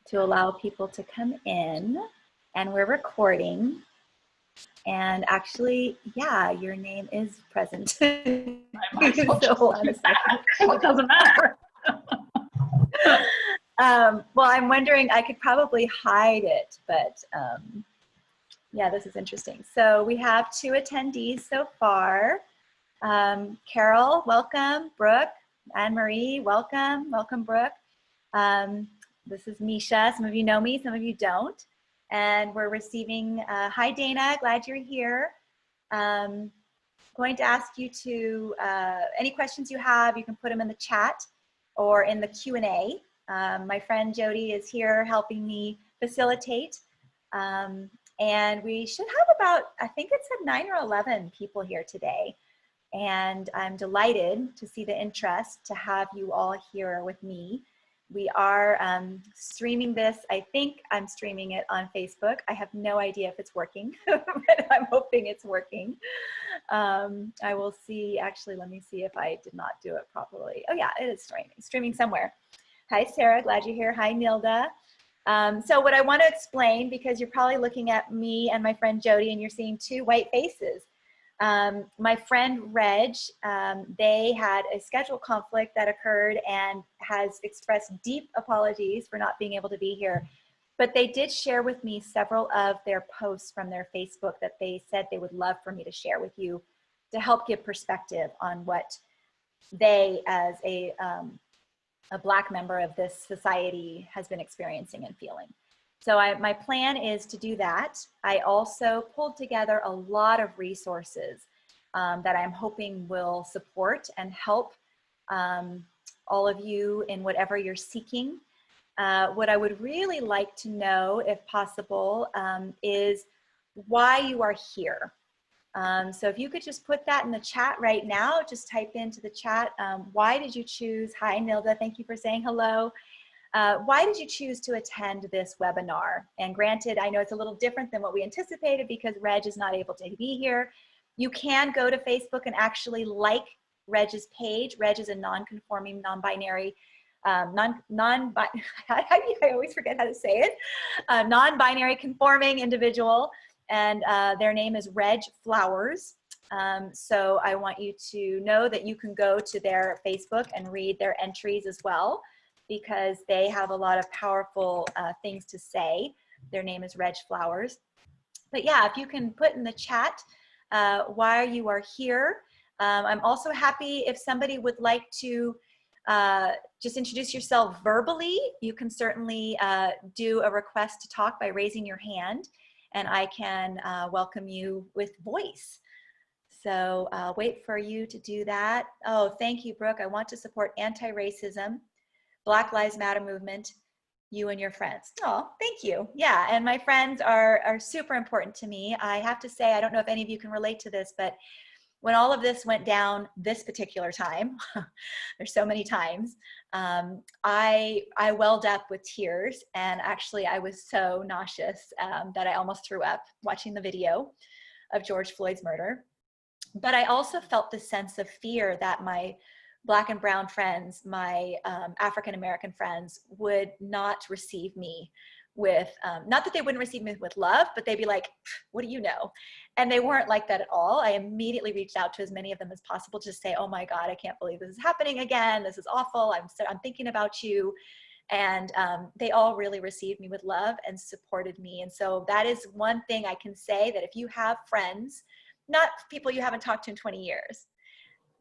to allow people to come in, and we're recording. And actually, yeah, your name is present. So it doesn't matter. Well, I'm wondering, I could probably hide it, but yeah, this is interesting. So we have 2 attendees so far. Carol, welcome. Brooke, Anne-Marie, welcome. Welcome, Brooke. This is Misha. Some of you know me, some of you don't. And we're receiving, hi Dana, glad you're here. Going to ask you to, any questions you have, you can put them in the chat or in the Q&A. My friend Jodi is here helping me facilitate. And we should have about, I think it's at 9 or 11 people here today. And I'm delighted to see the interest to have you all here with me. We are streaming this. I think I'm streaming it on Facebook. I have no idea if it's working, but I'm hoping it's working. I will see, actually, let me see if I did not do it properly. Oh yeah, it is streaming somewhere. Hi, Sarah, glad you're here. Hi, Nilda. So what I want to explain, because you're probably looking at me and my friend Jodi and you're seeing 2 white faces. My friend Reg, they had a schedule conflict that occurred and has expressed deep apologies for not being able to be here. But they did share with me several of their posts from their Facebook that they said they would love for me to share with you to help give perspective on what they, as a Black member of this society, has been experiencing and feeling. So my plan is to do that. I also pulled together a lot of resources that I'm hoping will support and help all of you in whatever you're seeking. What I would really like to know, if possible, is why you are here. So if you could just put that in the chat right now, just type into the chat, why did you choose, hi Nilda, thank you for saying hello. Why did you choose to attend this webinar? And granted, I know it's a little different than what we anticipated because Reg is not able to be here. You can go to Facebook and actually like Reg's page. Reg is a non-conforming, non-binary, I always forget how to say it, non-binary conforming individual, and their name is Reg Flowers. So I want you to know that you can go to their Facebook and read their entries as well, because they have a lot of powerful things to say. Their name is Reg Flowers. But yeah, if you can put in the chat why you are here. I'm also happy if somebody would like to just introduce yourself verbally. You can certainly do a request to talk by raising your hand, and I can welcome you with voice. So I'll wait for you to do that. Oh, thank you, Brooke. I want to support anti-racism, Black Lives Matter movement, you and your friends. Oh, thank you. Yeah, and my friends are super important to me. I have to say, I don't know if any of you can relate to this, but when all of this went down this particular time, there's so many times, I welled up with tears, and actually I was so nauseous that I almost threw up watching the video of George Floyd's murder. But I also felt this sense of fear that my Black and brown friends, my African-American friends, would not receive me with, not that they wouldn't receive me with love, but they'd be like, what do you know? And they weren't like that at all. I immediately reached out to as many of them as possible to say, oh my God, I can't believe this is happening again. This is awful. I'm thinking about you. And they all really received me with love and supported me. And so that is one thing I can say, that if you have friends, not people you haven't talked to in 20 years,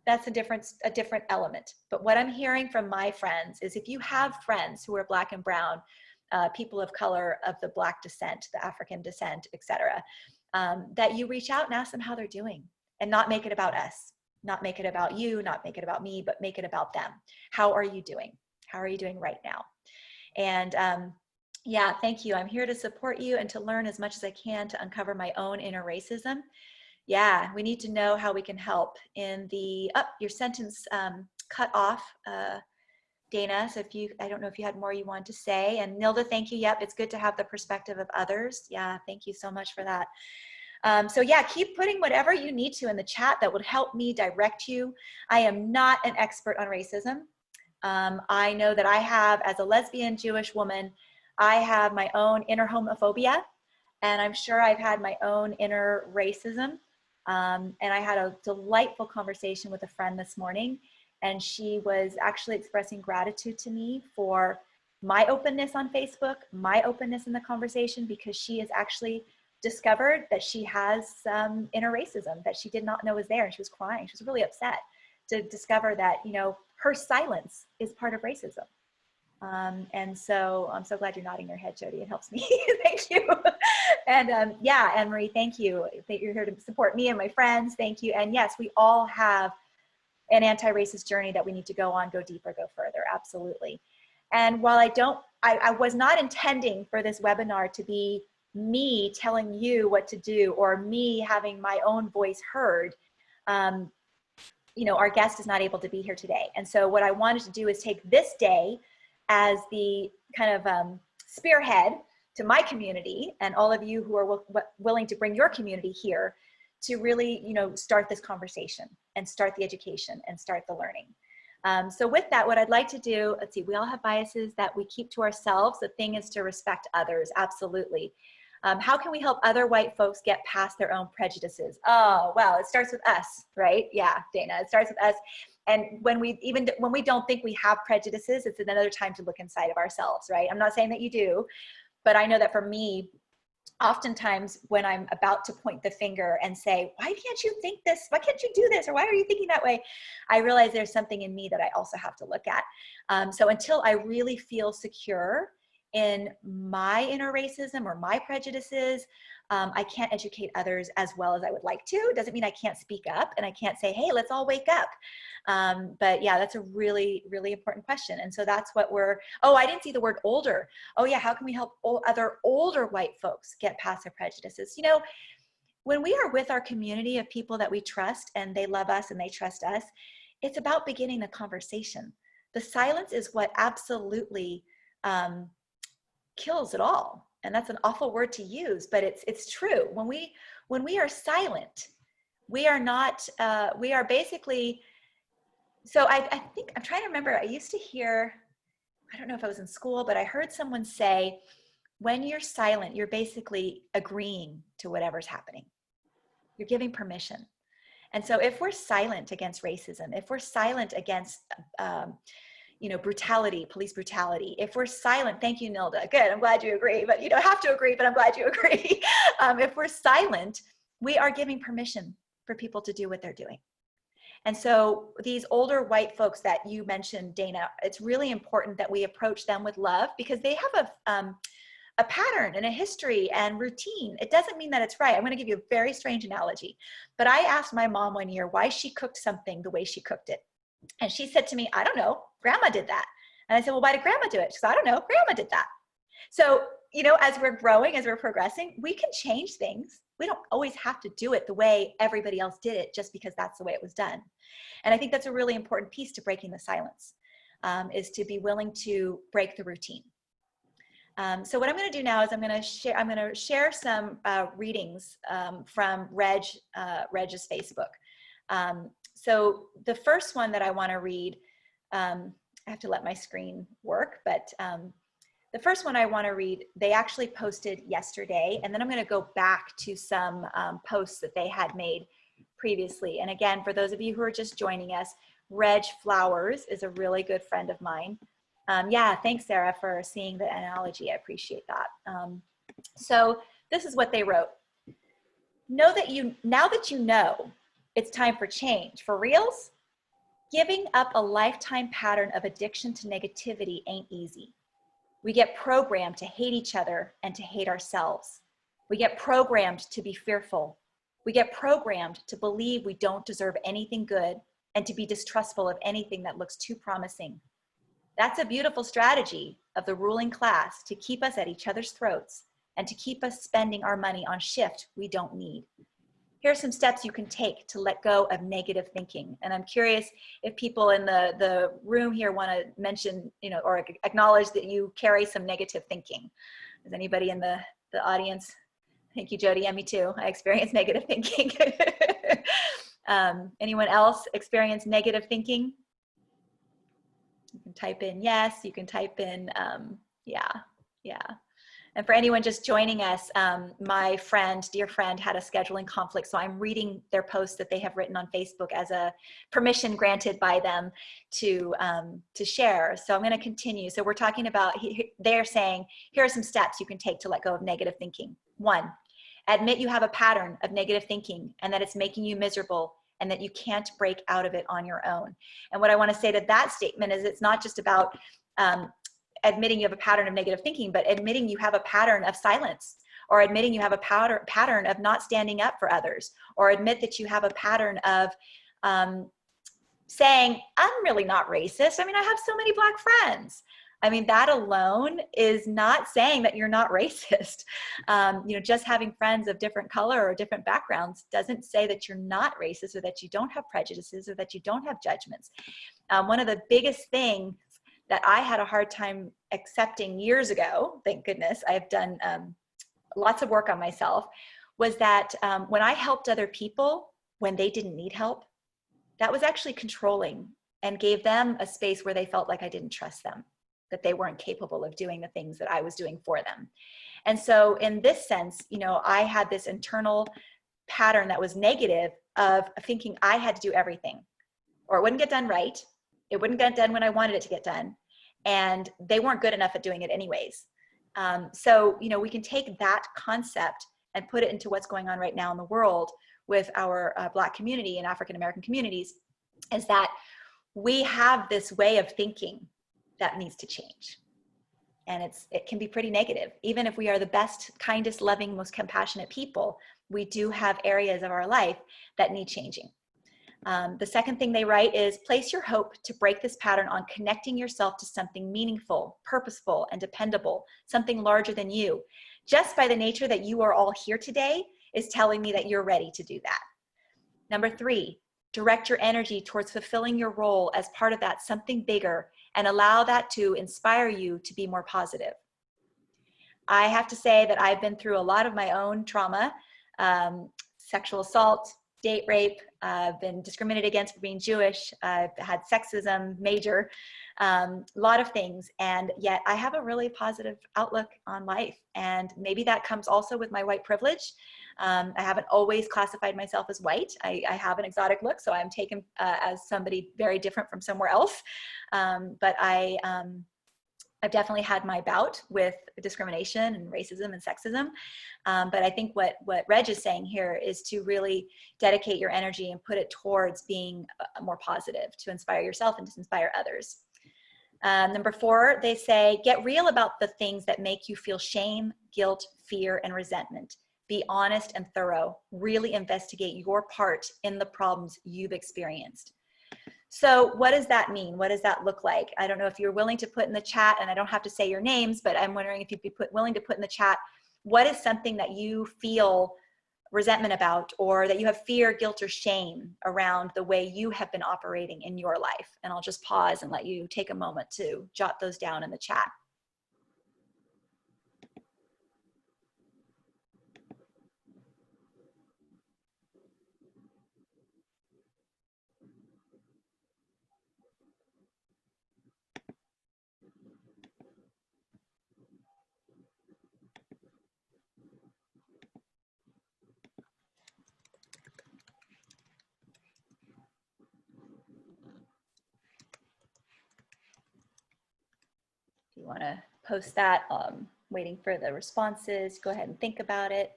that's a different element. But what I'm hearing from my friends is, if you have friends who are Black and brown, people of color, of the Black descent, the African descent, etc., that you reach out and ask them how they're doing, and not make it about us, not make it about you, not make it about me, but make it about them. How are you doing? How are you doing right now? And yeah, thank you. I'm here to support you and to learn as much as I can to uncover my own inner racism. Yeah, we need to know how we can help. In the, your sentence cut off, Dana, so I don't know if you had more you want to say. And Nilda, thank you. Yep, it's good to have the perspective of others. Yeah, thank you so much for that. So yeah, keep putting whatever you need to in the chat that would help me direct you. I am not an expert on racism. I know that I have, as a lesbian Jewish woman, I have my own inner homophobia, and I'm sure I've had my own inner racism. And I had a delightful conversation with a friend this morning, and she was actually expressing gratitude to me for my openness on Facebook, my openness in the conversation, because she has actually discovered that she has some inner racism that she did not know was there. And she was crying. She was really upset to discover that, you know, her silence is part of racism. And so I'm so glad you're nodding your head, Jodi. It helps me. Thank you. And yeah, Anne-Marie, thank you. That you're here to support me and my friends. Thank you. And yes, we all have an anti-racist journey that we need to go on, go deeper, go further. Absolutely. And while I was not intending for this webinar to be me telling you what to do or me having my own voice heard. You know, our guest is not able to be here today. And so what I wanted to do is take this day as the kind of spearhead to my community and all of you who are willing to bring your community here to really, you know, start this conversation and start the education and start the learning. So with that, what I'd like to do, let's see, we all have biases that we keep to ourselves. The thing is to respect others, absolutely. How can we help other white folks get past their own prejudices? Oh, well, it starts with us, right? Yeah, Dana, it starts with us. And when we don't think we have prejudices, it's another time to look inside of ourselves, right? I'm not saying that you do, but I know that for me, oftentimes when I'm about to point the finger and say, why can't you think this? Why can't you do this? Or why are you thinking that way? I realize there's something in me that I also have to look at. So until I really feel secure in my inner racism or my prejudices, I can't educate others as well as I would like to. It doesn't mean I can't speak up and I can't say, hey, let's all wake up. But yeah, that's a really, really important question. And so that's what I didn't see the word older. Oh yeah, how can we help other older white folks get past their prejudices? You know, when we are with our community of people that we trust and they love us and they trust us, it's about beginning the conversation. The silence is what absolutely kills it all. And that's an awful word to use, but it's true. When we are silent, we are basically, so I think, I'm trying to remember, I used to hear, I don't know if I was in school, but I heard someone say, when you're silent, you're basically agreeing to whatever's happening. You're giving permission. And so if we're silent against racism, if we're silent against, you know, brutality, police brutality, if we're silent, thank you, Nilda, good, I'm glad you agree, but you don't have to agree, but I'm glad you agree. If we're silent, we are giving permission for people to do what they're doing. And so these older white folks that you mentioned, Dana, it's really important that we approach them with love because they have a pattern and a history and routine. It doesn't mean that it's right. I'm going to give you a very strange analogy, but I asked my mom one year why she cooked something the way she cooked it. And she said to me, I don't know, grandma did that. And I said, well, why did grandma do it? She said, I don't know, grandma did that. So, you know, as we're growing, as we're progressing, we can change things. We don't always have to do it the way everybody else did it just because that's the way it was done. And I think that's a really important piece to breaking the silence, is to be willing to break the routine. So what I'm going to do now is I'm going to share some readings from Reg's Facebook. So the first one that I want to read, I have to let my screen work, but the first one I want to read, they actually posted yesterday, and then I'm going to go back to some posts that they had made previously. And again, for those of you who are just joining us, Reg Flowers is a really good friend of mine. Yeah, thanks, Sarah, for seeing the analogy. I appreciate that. So this is what they wrote. Now that you know it's time for change, for reals, giving up a lifetime pattern of addiction to negativity ain't easy. We get programmed to hate each other and to hate ourselves. We get programmed to be fearful. We get programmed to believe we don't deserve anything good and to be distrustful of anything that looks too promising. That's a beautiful strategy of the ruling class to keep us at each other's throats and to keep us spending our money on shit we don't need. Here are some steps you can take to let go of negative thinking. And I'm curious if people in the room here want to mention, you know, or acknowledge that you carry some negative thinking. Is anybody in the audience? Thank you, Jodi. And me too. I experience negative thinking. Anyone else experience negative thinking? You can type in yes, you can type in, yeah, Yeah. And for anyone just joining us, my friend, dear friend, had a scheduling conflict. So I'm reading their post that they have written on Facebook as a permission granted by them to share. So I'm going to continue. So we're talking about, they're saying, here are some steps you can take to let go of negative thinking. 1, admit you have a pattern of negative thinking and that it's making you miserable and that you can't break out of it on your own. And what I want to say to that statement is it's not just about admitting you have a pattern of negative thinking, but admitting you have a pattern of silence, or admitting you have a pattern of not standing up for others, or admit that you have a pattern of saying, I'm really not racist. I mean, I have so many Black friends. I mean, that alone is not saying that you're not racist. You know, just having friends of different color or different backgrounds doesn't say that you're not racist or that you don't have prejudices or that you don't have judgments. One of the biggest things that I had a hard time accepting years ago, thank goodness, I've done lots of work on myself, was that when I helped other people when they didn't need help, that was actually controlling and gave them a space where they felt like I didn't trust them, that they weren't capable of doing the things that I was doing for them. And so in this sense, you know, I had this internal pattern that was negative of thinking I had to do everything, or it wouldn't get done right. It wouldn't get done when I wanted it to get done. And they weren't good enough at doing it anyways. So, you know, we can take that concept and put it into what's going on right now in the world with our Black community and African-American communities, is that we have this way of thinking that needs to change. And it can be pretty negative. Even if we are the best, kindest, loving, most compassionate people, we do have areas of our life that need changing. The second thing they write is, place your hope to break this pattern on connecting yourself to something meaningful, purposeful, and dependable, something larger than you. Just by the nature that you are all here today is telling me that you're ready to do that. Number 3, direct your energy towards fulfilling your role as part of that something bigger and allow that to inspire you to be more positive. I have to say that I've been through a lot of my own trauma, sexual assault, date rape, I've been discriminated against for being Jewish, I've had sexism, major, a lot of things, and yet I have a really positive outlook on life. And maybe that comes also with my white privilege. I haven't always classified myself as white. I have an exotic look, so I'm taken as somebody very different from somewhere else. But I've definitely had my bout with discrimination and racism and sexism. But I think what Reg is saying here is to really dedicate your energy and put it towards being more positive, to inspire yourself and to inspire others. Number 4, they say, get real about the things that make you feel shame, guilt, fear, and resentment. Be honest and thorough. Really investigate your part in the problems you've experienced. So what does that mean? What does that look like? I don't know if you're willing to put in the chat, and I don't have to say your names, but I'm wondering if you'd be willing to put in the chat, what is something that you feel resentment about, or that you have fear, guilt, or shame around the way you have been operating in your life? And I'll just pause and let you take a moment to jot those down in the chat. If you want to post that, waiting for the responses, go ahead and think about it.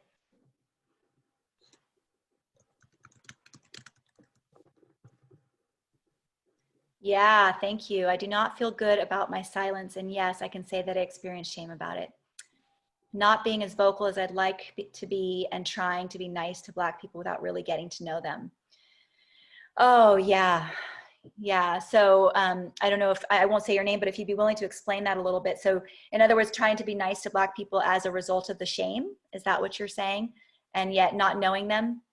Yeah, thank you. I do not feel good about my silence. And yes, I can say that I experienced shame about it. Not being as vocal as I'd like to be, and trying to be nice to Black people without really getting to know them. Oh, yeah. Yeah. So I don't know if, I won't say your name, but if you'd be willing to explain that a little bit. So in other words, trying to be nice to Black people as a result of the shame, is that what you're saying? And yet not knowing them?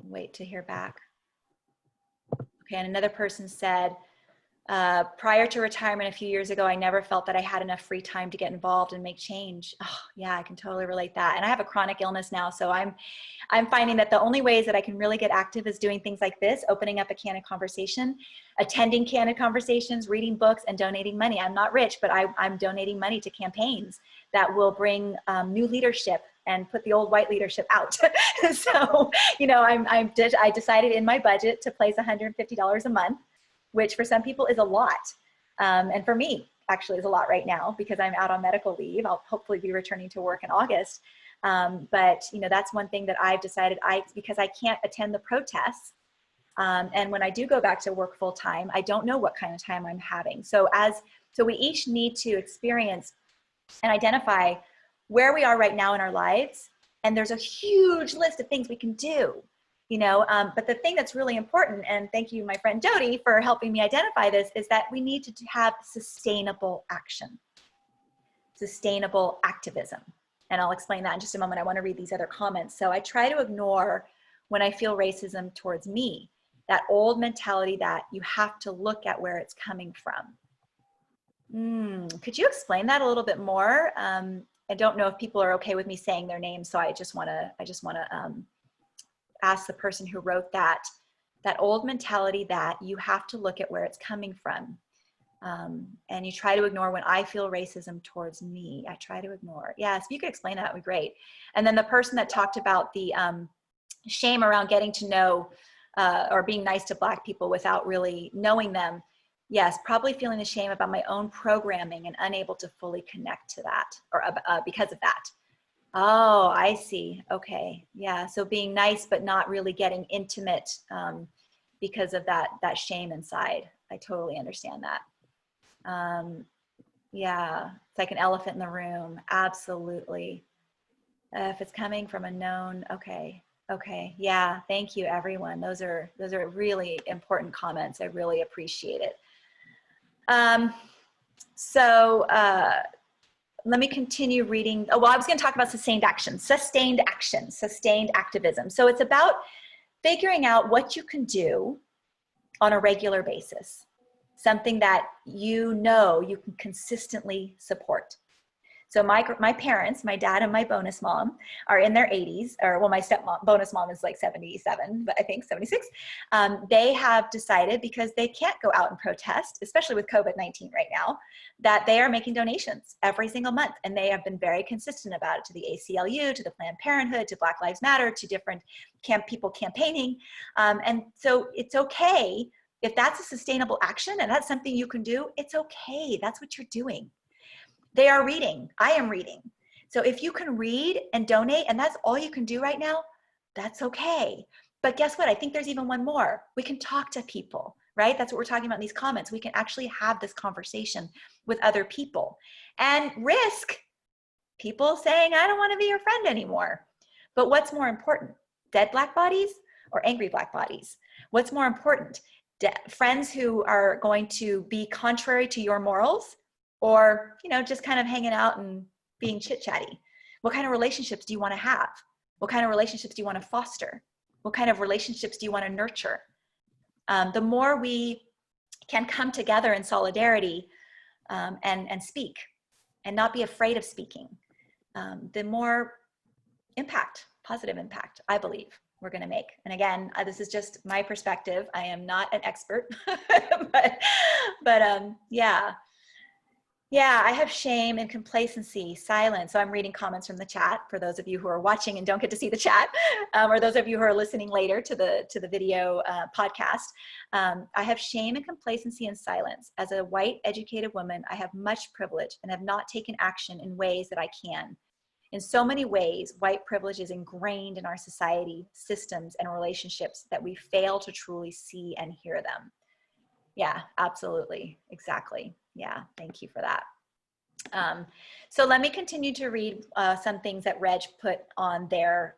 Wait to hear back. Okay, and another person said, Prior to retirement a few years ago, I never felt that I had enough free time to get involved and make change. Oh, yeah, I can totally relate that. And I have a chronic illness now, so I'm finding that the only ways that I can really get active is doing things like this, opening up a Candid Conversation, attending Candid Conversations, reading books, and donating money. I'm not rich, but I'm donating money to campaigns that will bring new leadership and put the old white leadership out. So, you know, I decided in my budget to place $150 a month, which for some people is a lot. And for me, actually is a lot right now because I'm out on medical leave. I'll hopefully be returning to work in August. But you know, that's one thing that I've decided because I can't attend the protests. And when I do go back to work full time, I don't know what kind of time I'm having. So we each need to experience and identify where we are right now in our lives. And there's a huge list of things we can do. You know, but the thing that's really important, and thank you, my friend Jodi, for helping me identify this, is that we need to have sustainable action, sustainable activism. And I'll explain that in just a moment. I want to read these other comments. So I try to ignore when I feel racism towards me, that old mentality that you have to look at where it's coming from. Could you explain that a little bit more? I don't know if people are okay with me saying their names, so I just want to ask the person who wrote that old mentality that you have to look at where it's coming from. And you try to ignore when I feel racism towards me. I try to ignore. Yes, if you could explain that would be great. And then the person that talked about the shame around getting to know or being nice to Black people without really knowing them. Yes, probably feeling the shame about my own programming and unable to fully connect to that or because of that. Oh, I see. Okay. Yeah. So being nice, but not really getting intimate because of that shame inside. I totally understand that. Yeah. It's like an elephant in the room. Absolutely. If it's coming from a known, okay. Okay. Yeah. Thank you, everyone. Those are really important comments. I really appreciate it. Let me continue reading. Oh, well, I was going to talk about sustained action, sustained activism. So it's about figuring out what you can do on a regular basis, something that you know you can consistently support. So my parents, my dad and my bonus mom, are in their 80s, or well, my bonus mom is like 77, but I think 76. They have decided, because they can't go out and protest, especially with COVID-19 right now, that they are making donations every single month. And they have been very consistent about it, to the ACLU, to the Planned Parenthood, to Black Lives Matter, to different people campaigning. And so it's okay if that's a sustainable action and that's something you can do. It's okay. That's what you're doing. They are reading. I am reading. So if you can read and donate, and that's all you can do right now, that's okay. But guess what? I think there's even one more. We can talk to people, right? That's what we're talking about in these comments. We can actually have this conversation with other people and risk people saying, I don't want to be your friend anymore. But what's more important, dead Black bodies or angry Black bodies? What's more important, friends who are going to be contrary to your morals, or, you know, just kind of hanging out and being chit-chatty? What kind of relationships do you want to have? What kind of relationships do you want to foster? What kind of relationships do you want to nurture? The more we can come together in solidarity and speak and not be afraid of speaking, the more impact, positive impact, I believe we're going to make. And again, this is just my perspective. I am not an expert, but yeah. Yeah, I have shame and complacency, silence. So I'm reading comments from the chat for those of you who are watching and don't get to see the chat, or those of you who are listening later to the video podcast. I have shame and complacency and silence. As a white educated woman, I have much privilege and have not taken action in ways that I can. In so many ways, white privilege is ingrained in our society, systems, and relationships that we fail to truly see and hear them. Yeah, absolutely. Exactly. Yeah, thank you for that. So let me continue to read some things that Reg put on their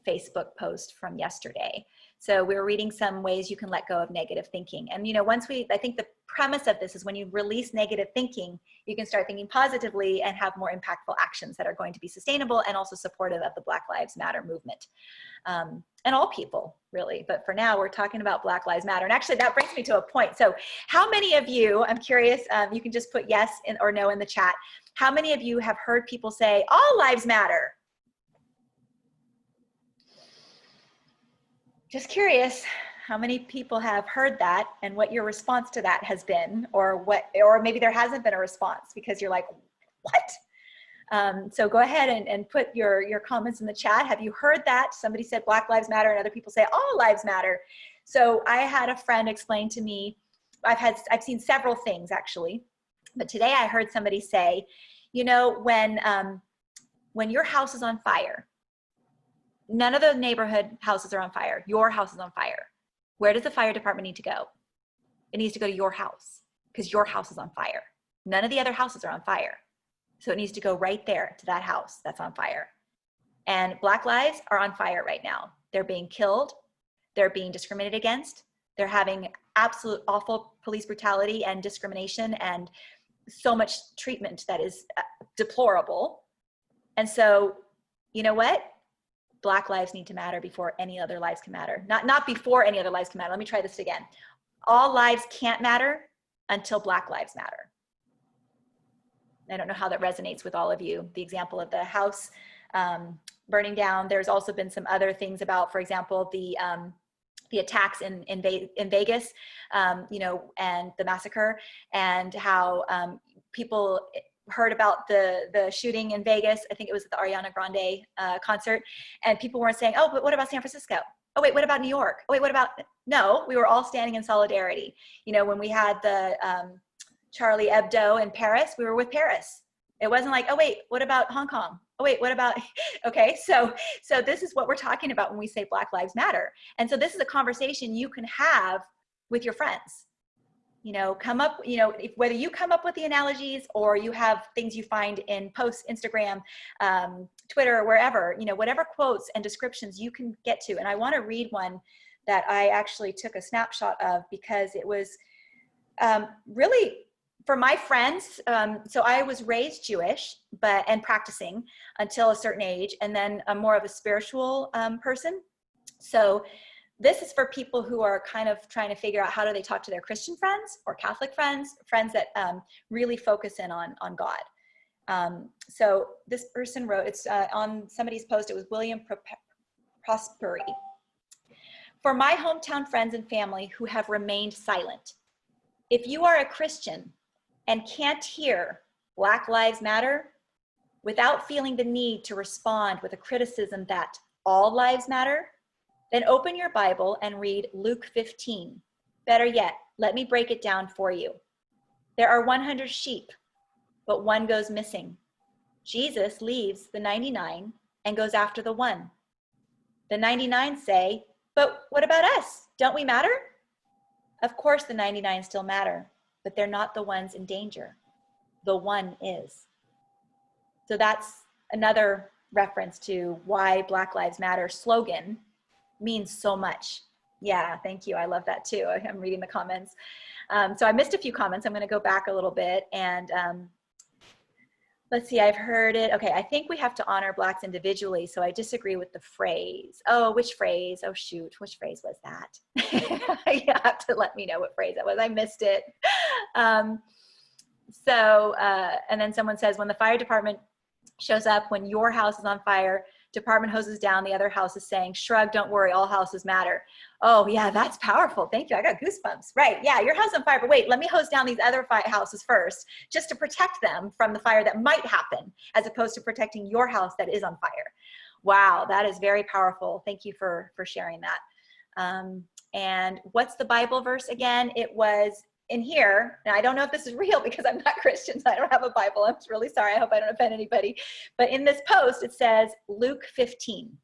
Facebook post from yesterday. So we were reading some ways you can let go of negative thinking. And, I think the premise of this is when you release negative thinking, you can start thinking positively and have more impactful actions that are going to be sustainable and also supportive of the Black Lives Matter movement. And all people, really. But for now, we're talking about Black Lives Matter. And actually, that brings me to a point. So how many of you, I'm curious, you can just put yes or no in the chat. How many of you have heard people say, all lives matter? Just curious, how many people have heard that and what your response to that has been, or maybe there hasn't been a response because you're like, what? So go ahead and put your comments in the chat. Have you heard that? Somebody said Black Lives Matter and other people say all lives matter. So I had a friend explain to me, I've seen several things actually, but today I heard somebody say, when your house is on fire, none of the neighborhood houses are on fire. Your house is on fire. Where does the fire department need to go? It needs to go to your house because your house is on fire. None of the other houses are on fire. So it needs to go right there to that house that's on fire. And Black lives are on fire right now. They're being killed. They're being discriminated against. They're having absolute awful police brutality and discrimination and so much treatment that is deplorable. And so, you know what? Black lives need to matter before any other lives can matter. Not before any other lives can matter. Let me try this again. All lives can't matter until Black lives matter. I don't know how that resonates with all of you. The example of the house burning down. There's also been some other things about, for example, the attacks in Vegas, and the massacre, and how people heard about the shooting in Vegas. I think it was at the Ariana Grande concert, and people weren't saying, oh, but what about San Francisco? Oh, wait, what about New York? Oh, wait, what about, no, we were all standing in solidarity. When we had the Charlie Hebdo in Paris, we were with Paris. It wasn't like, oh, wait, what about Hong Kong? Oh, wait, what about, okay, so this is what we're talking about when we say Black Lives Matter. And so this is a conversation you can have with your friends. Come up, whether you come up with the analogies or you have things you find in posts, Instagram, Twitter, wherever, whatever quotes and descriptions you can get to. And I want to read one that I actually took a snapshot of because it was really for my friends. So I was raised Jewish, and practicing until a certain age, and then I'm more of a spiritual person. So this is for people who are kind of trying to figure out how do they talk to their Christian friends or Catholic friends that really focus in on God. So this person wrote, it's on somebody's post, it was William Prosperi. For my hometown friends and family who have remained silent, if you are a Christian and can't hear Black Lives Matter without feeling the need to respond with a criticism that all lives matter, then open your Bible and read Luke 15. Better yet, let me break it down for you. There are 100 sheep, but one goes missing. Jesus leaves the 99 and goes after the one. The 99 say, but what about us? Don't we matter? Of course the 99 still matter, but they're not the ones in danger. The one is. So that's another reference to why Black Lives Matter slogan means so much. Yeah, thank you. I love that too. I'm reading the comments. So I missed a few comments. I'm going to go back a little bit and let's see, I've heard it. Okay, I think we have to honor Blacks individually, so I disagree with the phrase. Oh, which phrase? Oh, shoot, which phrase was that? You have to let me know what phrase that was. I missed it. And then someone says, when the fire department shows up, when your house is on fire, department hoses down, the other house is saying, shrug, don't worry, all houses matter. Oh yeah, that's powerful. Thank you, I got goosebumps. Right, yeah, your house is on fire, but wait, let me hose down these other houses first, just to protect them from the fire that might happen, as opposed to protecting your house that is on fire. Wow, that is very powerful. Thank you for sharing that. And what's the Bible verse again? It was in here. Now I don't know if this is real because I'm not Christian, so I don't have a Bible. I'm really sorry. I hope I don't offend anybody. But in this post, it says Luke 15.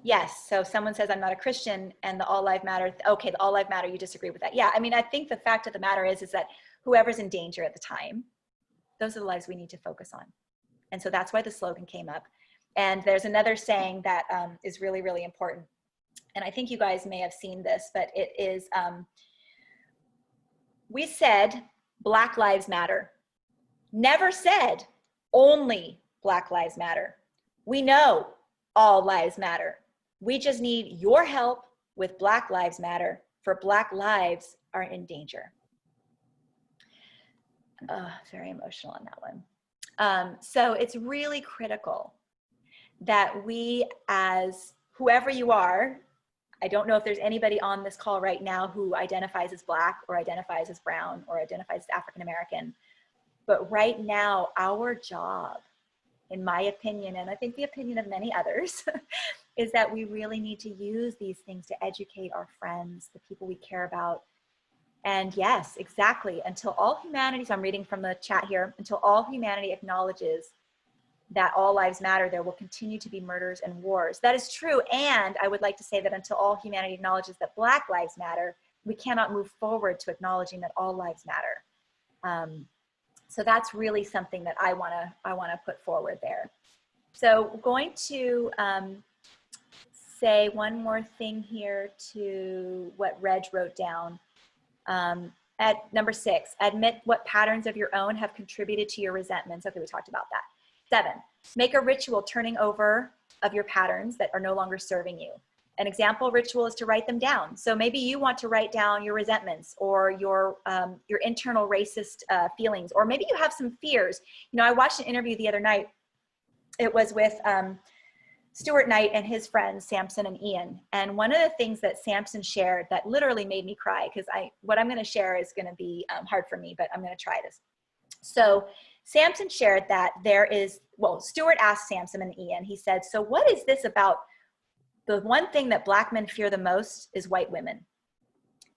Yes, so someone says I'm not a Christian and the all life matter. Okay, the all life matter, you disagree with that. Yeah, I mean, I think the fact of the matter is that whoever's in danger at the time, those are the lives we need to focus on. And so that's why the slogan came up. And there's another saying that is really, really important. And I think you guys may have seen this, but it is, we said Black Lives Matter. Never said only Black Lives Matter. We know all lives matter. We just need your help with Black Lives Matter, for Black lives are in danger. Very emotional on that one. So it's really critical that we, as whoever you are, I don't know if there's anybody on this call right now who identifies as Black or identifies as brown or identifies as African American, but right now our job, in my opinion, and I think the opinion of many others, is that we really need to use these things to educate our friends, the people we care about. And yes, exactly, until all humanity, so I'm reading from the chat here, until all humanity acknowledges that all lives matter, there will continue to be murders and wars. That is true. And I would like to say that until all humanity acknowledges that Black lives matter, we cannot move forward to acknowledging that all lives matter. So that's really something that I wanna put forward there. So I'm going to say one more thing here to what Reg wrote down. At number 6, admit what patterns of your own have contributed to your resentments. Okay, we talked about that. 7, make a ritual turning over of your patterns that are no longer serving you. An example ritual is to write them down. So maybe you want to write down your resentments or your internal racist feelings, or maybe you have some fears. You know, I watched an interview the other night. It was with Stuart Knight and his friends, Samson and Ian. And one of the things that Samson shared that literally made me cry, because what I'm gonna share is gonna be hard for me, but I'm gonna try this. So Samson shared that Stuart asked Samson and Ian, he said, so what is this about? The one thing that Black men fear the most is white women.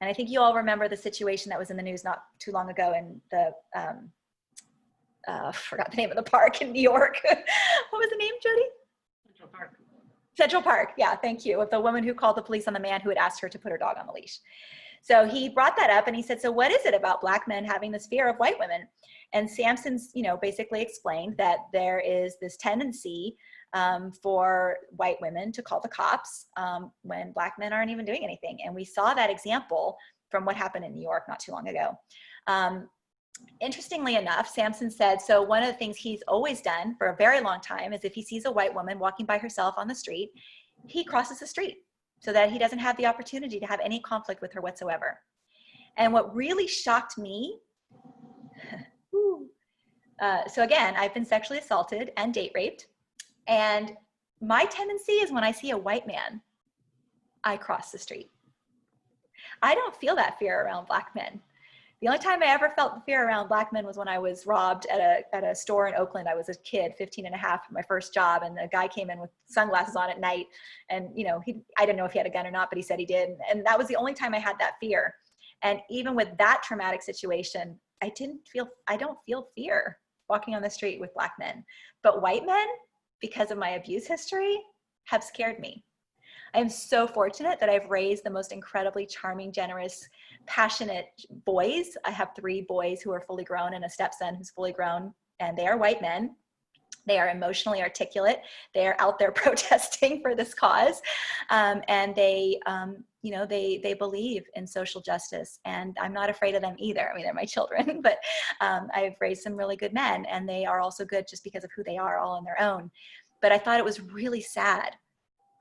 And I think you all remember the situation that was in the news not too long ago in the, forgot the name of the park in New York. What was the name, Jodi? Central Park. Central Park, yeah, thank you. With the woman who called the police on the man who had asked her to put her dog on the leash. So he brought that up and he said, so what is it about Black men having this fear of white women? And Samson's, basically explained that there is this tendency for white women to call the cops when Black men aren't even doing anything. And we saw that example from what happened in New York not too long ago. Interestingly enough, Samson said, so one of the things he's always done for a very long time is if he sees a white woman walking by herself on the street, he crosses the street so that he doesn't have the opportunity to have any conflict with her whatsoever. And what really shocked me, so again, I've been sexually assaulted and date raped. And my tendency is when I see a white man, I cross the street. I don't feel that fear around Black men. The only time I ever felt the fear around Black men was when I was robbed at a store in Oakland. I was a kid, 15 and a half, my first job, and a guy came in with sunglasses on at night. And I didn't know if he had a gun or not, but he said he did. And that was the only time I had that fear. And even with that traumatic situation, I don't feel fear walking on the street with Black men. But white men, because of my abuse history, have scared me. I am so fortunate that I've raised the most incredibly charming, generous, passionate boys. I have 3 boys who are fully grown and a stepson who's fully grown, and they are white men. They are emotionally articulate. They are out there protesting for this cause. And they believe in social justice, and I'm not afraid of them either. I mean, they're my children, but I've raised some really good men, and they are also good just because of who they are all on their own. But I thought it was really sad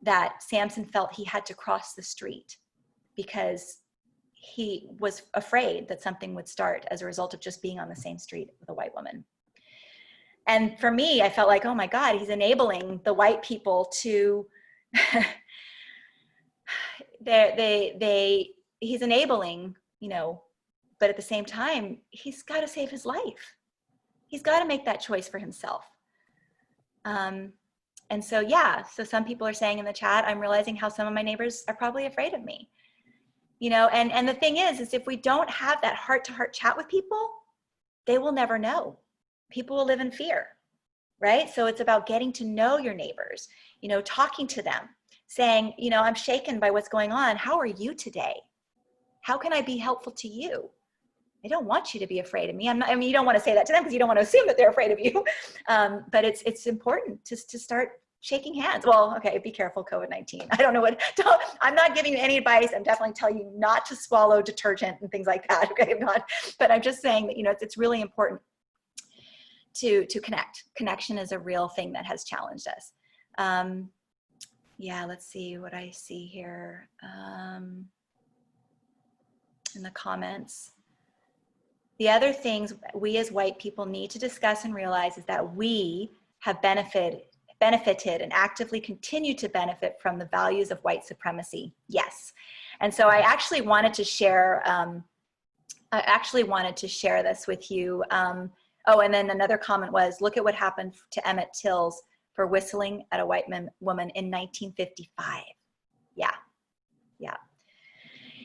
that Samson felt he had to cross the street because he was afraid that something would start as a result of just being on the same street with a white woman. And for me, I felt like, oh my God, he's enabling the white people to, he's enabling, but at the same time, he's got to save his life. He's got to make that choice for himself. And so, yeah, so some people are saying in the chat, I'm realizing how some of my neighbors are probably afraid of me. And the thing is if we don't have that heart-to-heart chat with people, they will never know. People will live in fear, right? So it's about getting to know your neighbors, talking to them, saying, I'm shaken by what's going on. How are you today? How can I be helpful to you? I don't want you to be afraid of me. I mean, you don't want to say that to them because you don't want to assume that they're afraid of you. But it's important to start shaking hands. Well, okay, be careful, COVID-19. I don't know I'm not giving you any advice. I'm definitely telling you not to swallow detergent and things like that. Okay, but I'm just saying that, you know, it's really important to connect. Connection is a real thing that has challenged us. Yeah, let's see what I see here in the comments. The other things we as white people need to discuss and realize is that we have benefited and actively continue to benefit from the values of white supremacy. Yes. And so I actually wanted to share, this with you. Oh, and then another comment was, look at what happened to Emmett Tills for whistling at a white woman in 1955. Yeah, yeah.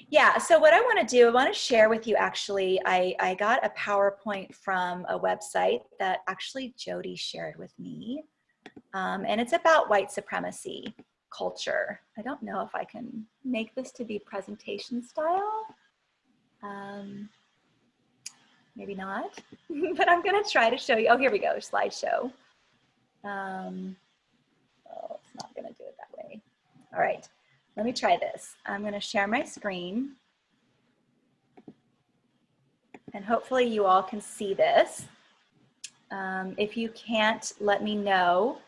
Yeah, so what I want to do, I want to share with you actually, I got a PowerPoint from a website that actually Jodi shared with me. And it's about white supremacy culture. I don't know if I can make this to be presentation style. Maybe not, but I'm going to try to show you. Oh, here we go, slideshow. Oh, it's not going to do it that way. All right, let me try this. I'm going to share my screen. And hopefully you all can see this. If you can't, let me know.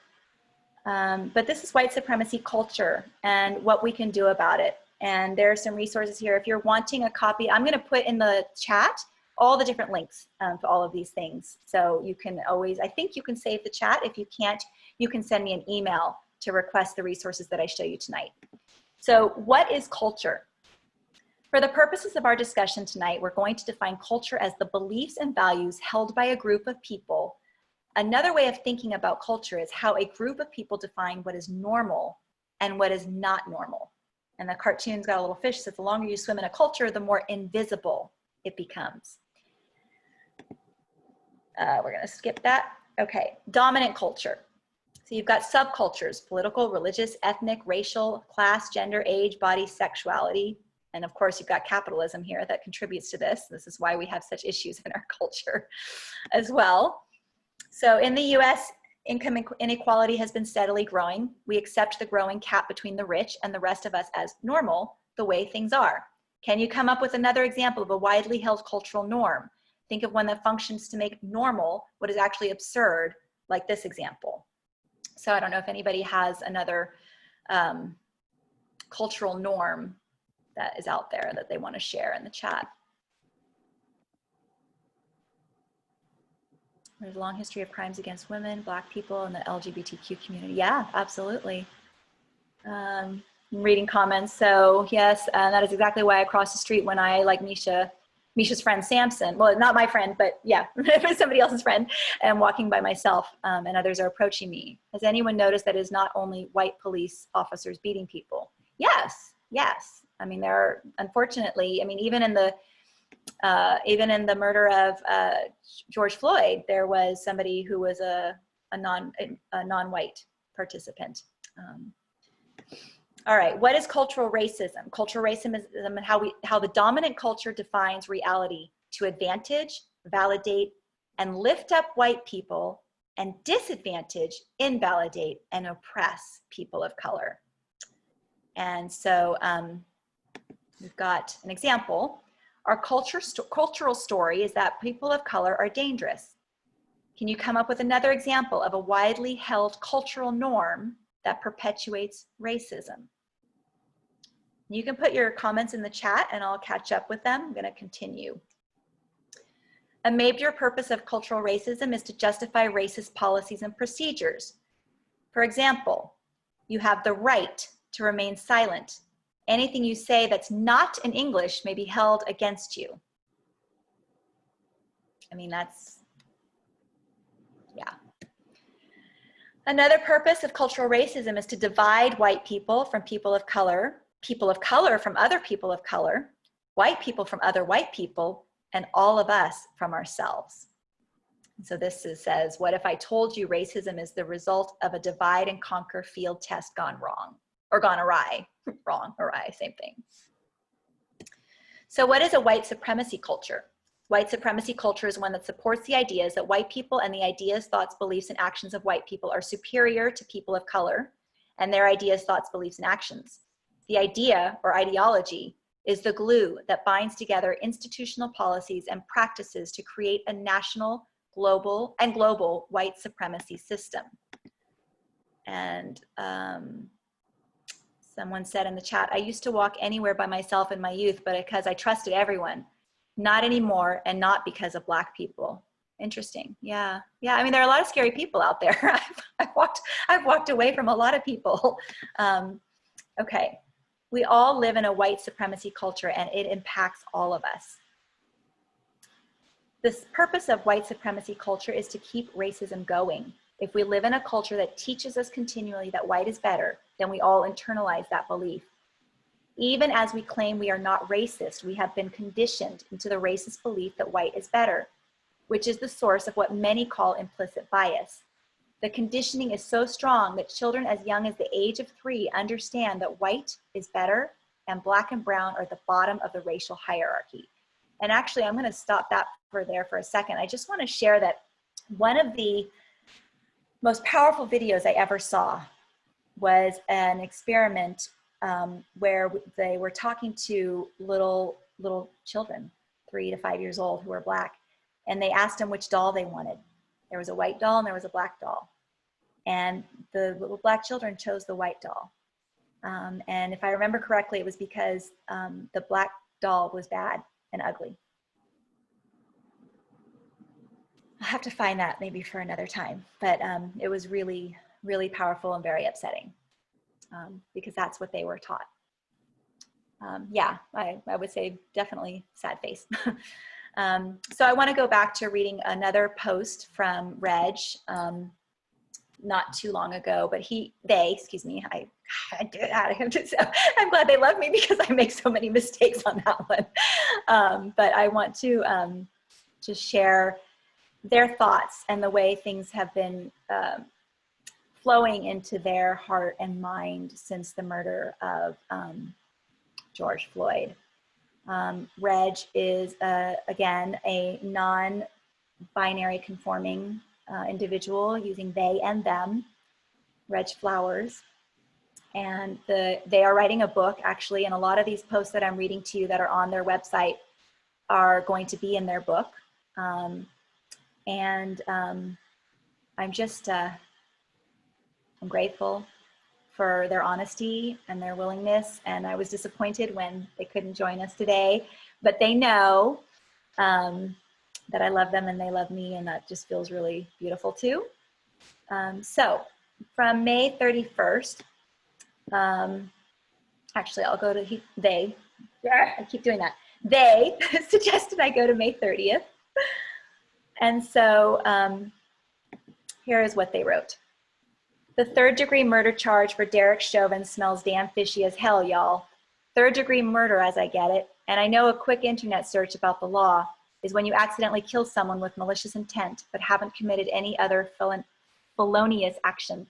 But this is white supremacy culture and what we can do about it. And there are some resources here. If you're wanting a copy, I'm going to put in the chat all the different links to all of these things. So you can always, I think you can save the chat. If you can't, you can send me an email to request the resources that I show you tonight. So what is culture? For the purposes of our discussion tonight, we're going to define culture as the beliefs and values held by a group of people. Another way of thinking about culture is how a group of people define what is normal and what is not normal. And the cartoon's got a little fish that says the longer you swim in a culture, the more invisible it becomes. We're gonna skip that. Okay, dominant culture. So you've got subcultures: political, religious, ethnic, racial, class, gender, age, body, sexuality. And of course, you've got capitalism here that contributes to this. This is why we have such issues in our culture as well. So in the US, income inequality has been steadily growing. We accept the growing gap between the rich and the rest of us as normal, the way things are. Can you come up with another example of a widely held cultural norm? Think of one that functions to make normal what is actually absurd, like this example. So I don't know if anybody has another cultural norm that is out there that they want to share in the chat. There's a long history of crimes against women, Black people, and the LGBTQ community. Yeah, absolutely. I'm reading comments. So yes, that is exactly why I crossed the street when I, like Misha's friend Samson, well, not my friend, but yeah, it was somebody else's friend, and walking by myself, and others are approaching me. Has anyone noticed that it is not only white police officers beating people? Yes, yes. I mean, there are, unfortunately, I mean, even in the murder of George Floyd, there was somebody who was a non-white participant. All right, what is cultural racism? Cultural racism is how the dominant culture defines reality to advantage, validate, and lift up white people, and disadvantage, invalidate, and oppress people of color. And so we've got an example. Our cultural story is that people of color are dangerous. Can you come up with another example of a widely held cultural norm that perpetuates racism? You can put your comments in the chat and I'll catch up with them. I'm going to continue. A major purpose of cultural racism is to justify racist policies and procedures. For example, you have the right to remain silent. Anything you say that's not in English may be held against you. I mean, that's, yeah. Another purpose of cultural racism is to divide white people from people of color from other people of color, white people from other white people, and all of us from ourselves. So this says, what if I told you racism is the result of a divide and conquer field test gone wrong, or gone awry? Wrong, awry, same thing. So what is a white supremacy culture? White supremacy culture is one that supports the ideas that white people and the ideas, thoughts, beliefs, and actions of white people are superior to people of color and their ideas, thoughts, beliefs, and actions. The idea or ideology is the glue that binds together institutional policies and practices to create a national, global white supremacy system. And someone said in the chat, I used to walk anywhere by myself in my youth, but because I trusted everyone. Not anymore, and not because of Black people. Interesting. Yeah. Yeah. I mean, there are a lot of scary people out there. I've walked away from a lot of people. Okay. We all live in a white supremacy culture, and it impacts all of us. The purpose of white supremacy culture is to keep racism going. If we live in a culture that teaches us continually that white is better, then we all internalize that belief. Even as we claim we are not racist, we have been conditioned into the racist belief that white is better, which is the source of what many call implicit bias. The conditioning is so strong that children as young as the age of 3 understand that white is better and Black and brown are at the bottom of the racial hierarchy. And actually, I'm going to stop that there for a second. I just want to share that one of the most powerful videos I ever saw was an experiment where they were talking to little children, 3 to 5 years old, who were Black, and they asked them which doll they wanted. There was a white doll and there was a Black doll, and the little Black children chose the white doll. And if I remember correctly, it was because the Black doll was bad and ugly. I'll have to find that maybe for another time, but it was really, really powerful and very upsetting. Because that's what they were taught. Yeah, I would say definitely sad face. So I want to go back to reading another post from Reg, not too long ago, but excuse me, I do that. So I'm glad they love me because I make so many mistakes on that one. But I want to just share their thoughts and the way things have been flowing into their heart and mind since the murder of George Floyd. Reg is, again, a non-binary conforming individual using they and them, Reg Flowers. And they are writing a book, actually, and a lot of these posts that I'm reading to you that are on their website are going to be in their book. I'm just, I'm grateful for their honesty and their willingness, and I was disappointed when they couldn't join us today, but they know that I love them and they love me, and that just feels really beautiful too. So from May 31st, actually I'll go to they, I keep doing that. They suggested I go to May 30th. And so here is what they wrote. The 3rd-degree murder charge for Derek Chauvin smells damn fishy as hell, y'all. 3rd-degree murder, as I get it, and I know a quick internet search about the law, is when you accidentally kill someone with malicious intent but haven't committed any other felonious action.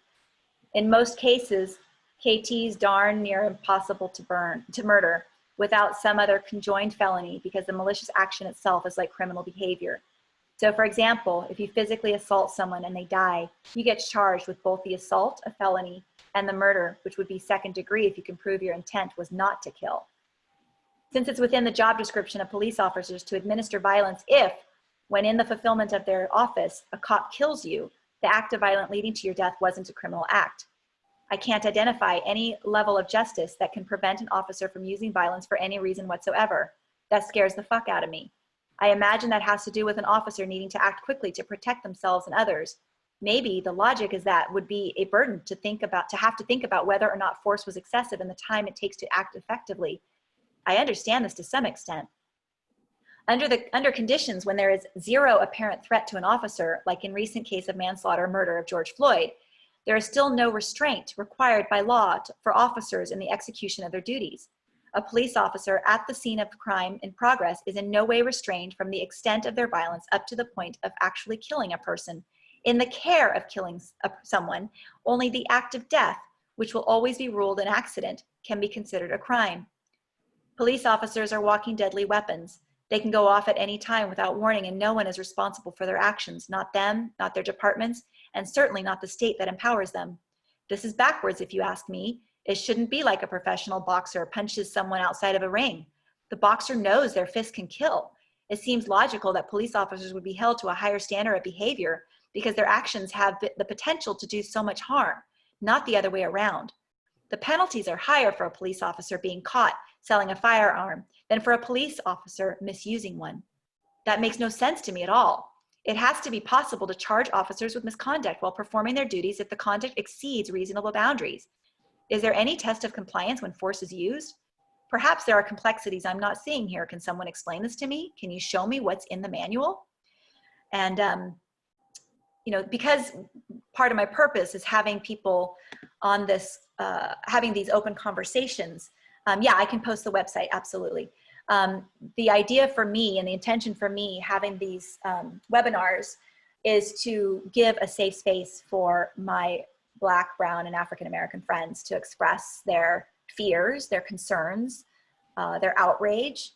In most cases, KT's darn near impossible to murder without some other conjoined felony because the malicious action itself is like criminal behavior. So for example, if you physically assault someone and they die, you get charged with both the assault, a felony, and the murder, which would be 2nd degree if you can prove your intent was not to kill. Since it's within the job description of police officers to administer violence if, when in the fulfillment of their office, a cop kills you, the act of violence leading to your death wasn't a criminal act. I can't identify any level of justice that can prevent an officer from using violence for any reason whatsoever. That scares the fuck out of me. I imagine that has to do with an officer needing to act quickly to protect themselves and others. Maybe the logic is that would be a burden to have to think about whether or not force was excessive and the time it takes to act effectively. I understand this to some extent. Under conditions when there is zero apparent threat to an officer, like in recent case of manslaughter murder of George Floyd, there is still no restraint required by law for officers in the execution of their duties. A police officer at the scene of crime in progress is in no way restrained from the extent of their violence up to the point of actually killing a person. In the care of killing someone, only the act of death, which will always be ruled an accident, can be considered a crime. Police officers are walking deadly weapons. They can go off at any time without warning, and no one is responsible for their actions, not them, not their departments, and certainly not the state that empowers them. This is backwards, if you ask me. It shouldn't be like a professional boxer punches someone outside of a ring. The boxer knows their fist can kill. It seems logical that police officers would be held to a higher standard of behavior because their actions have the potential to do so much harm, not the other way around. The penalties are higher for a police officer being caught selling a firearm than for a police officer misusing one. That makes no sense to me at all. It has to be possible to charge officers with misconduct while performing their duties if the conduct exceeds reasonable boundaries. Is there any test of compliance when force is used? Perhaps there are complexities I'm not seeing here. Can someone explain this to me? Can you show me what's in the manual? And, you know, because part of my purpose is having people on this, having these open conversations. Yeah, I can post the website, absolutely. The idea for me and the intention for me having these webinars is to give a safe space for my Black, brown, and African American friends to express their fears, their concerns, their outrage.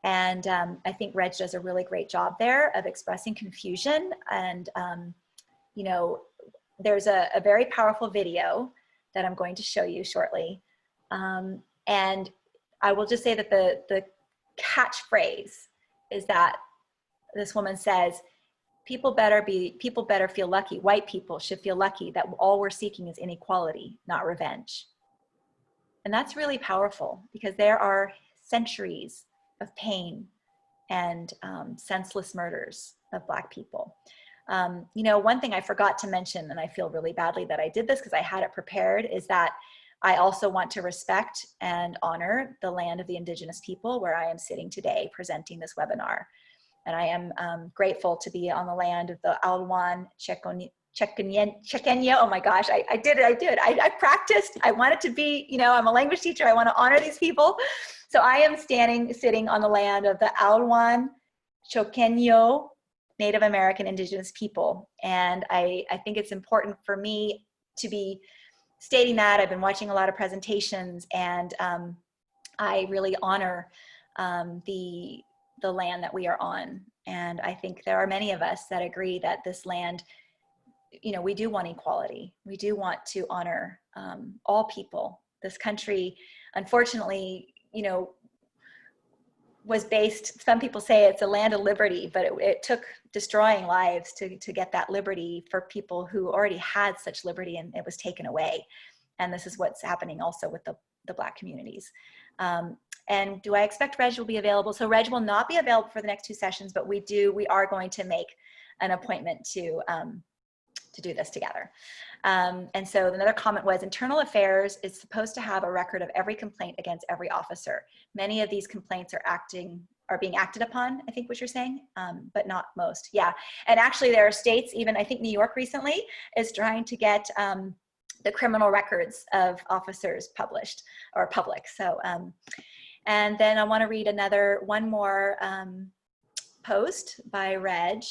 And I think Reg does a really great job there of expressing confusion. And, you know, there's a very powerful video that I'm going to show you shortly. And I will just say that the catchphrase is that this woman says, people better feel lucky. White people should feel lucky that all we're seeking is inequality, not revenge. And that's really powerful because there are centuries of pain and senseless murders of Black people. You know, one thing I forgot to mention, and I feel really badly that I did this because I had it prepared, is that I also want to respect and honor the land of the Indigenous people where I am sitting today presenting this webinar. And I am grateful to be on the land of the Alwan Chequeño. Oh my gosh, I did it. I practiced. I wanted to be, you know, I'm a language teacher. I want to honor these people. So I am sitting on the land of the Alwan Chequeño Native American Indigenous people. And I think it's important for me to be stating that. I've been watching a lot of presentations, and I really honor the land that we are on. And I think there are many of us that agree that this land, you know, we do want equality. We do want to honor all people. This country, unfortunately, you know, was based, some people say it's a land of liberty, but it took destroying lives to get that liberty for people who already had such liberty, and it was taken away. And this is what's happening also with the Black communities. And do I expect Reg will be available? So Reg will not be available for the next 2 sessions, but we are going to make an appointment to do this together. And so another comment was, Internal Affairs is supposed to have a record of every complaint against every officer. Many of these complaints are being acted upon, I think what you're saying, but not most. Yeah, and actually there are states, even I think New York recently is trying to get the criminal records of officers published or public. So, and then I want to read one more post by Reg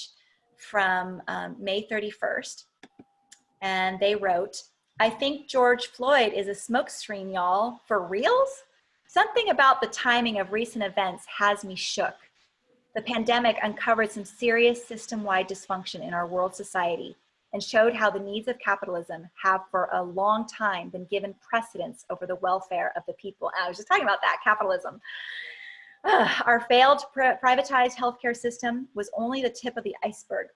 from May 31st. And they wrote, I think George Floyd is a smokescreen, y'all, for reals? Something about the timing of recent events has me shook. The pandemic uncovered some serious system-wide dysfunction in our world society and showed how the needs of capitalism have for a long time been given precedence over the welfare of the people. And I was just talking about that, capitalism. Our failed privatized healthcare system was only the tip of the iceberg.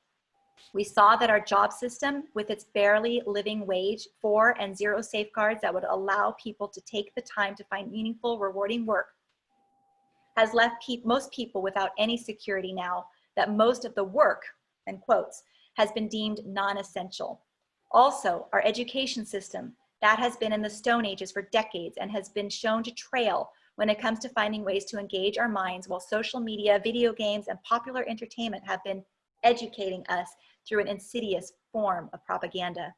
We saw that our job system, with its barely living wage, 4 and 0 safeguards that would allow people to take the time to find meaningful, rewarding work, has left most people without any security now that most of the work, in quotes, has been deemed non-essential. Also, our education system, that has been in the Stone Ages for decades and has been shown to trail when it comes to finding ways to engage our minds, while social media, video games, and popular entertainment have been educating us through an insidious form of propaganda.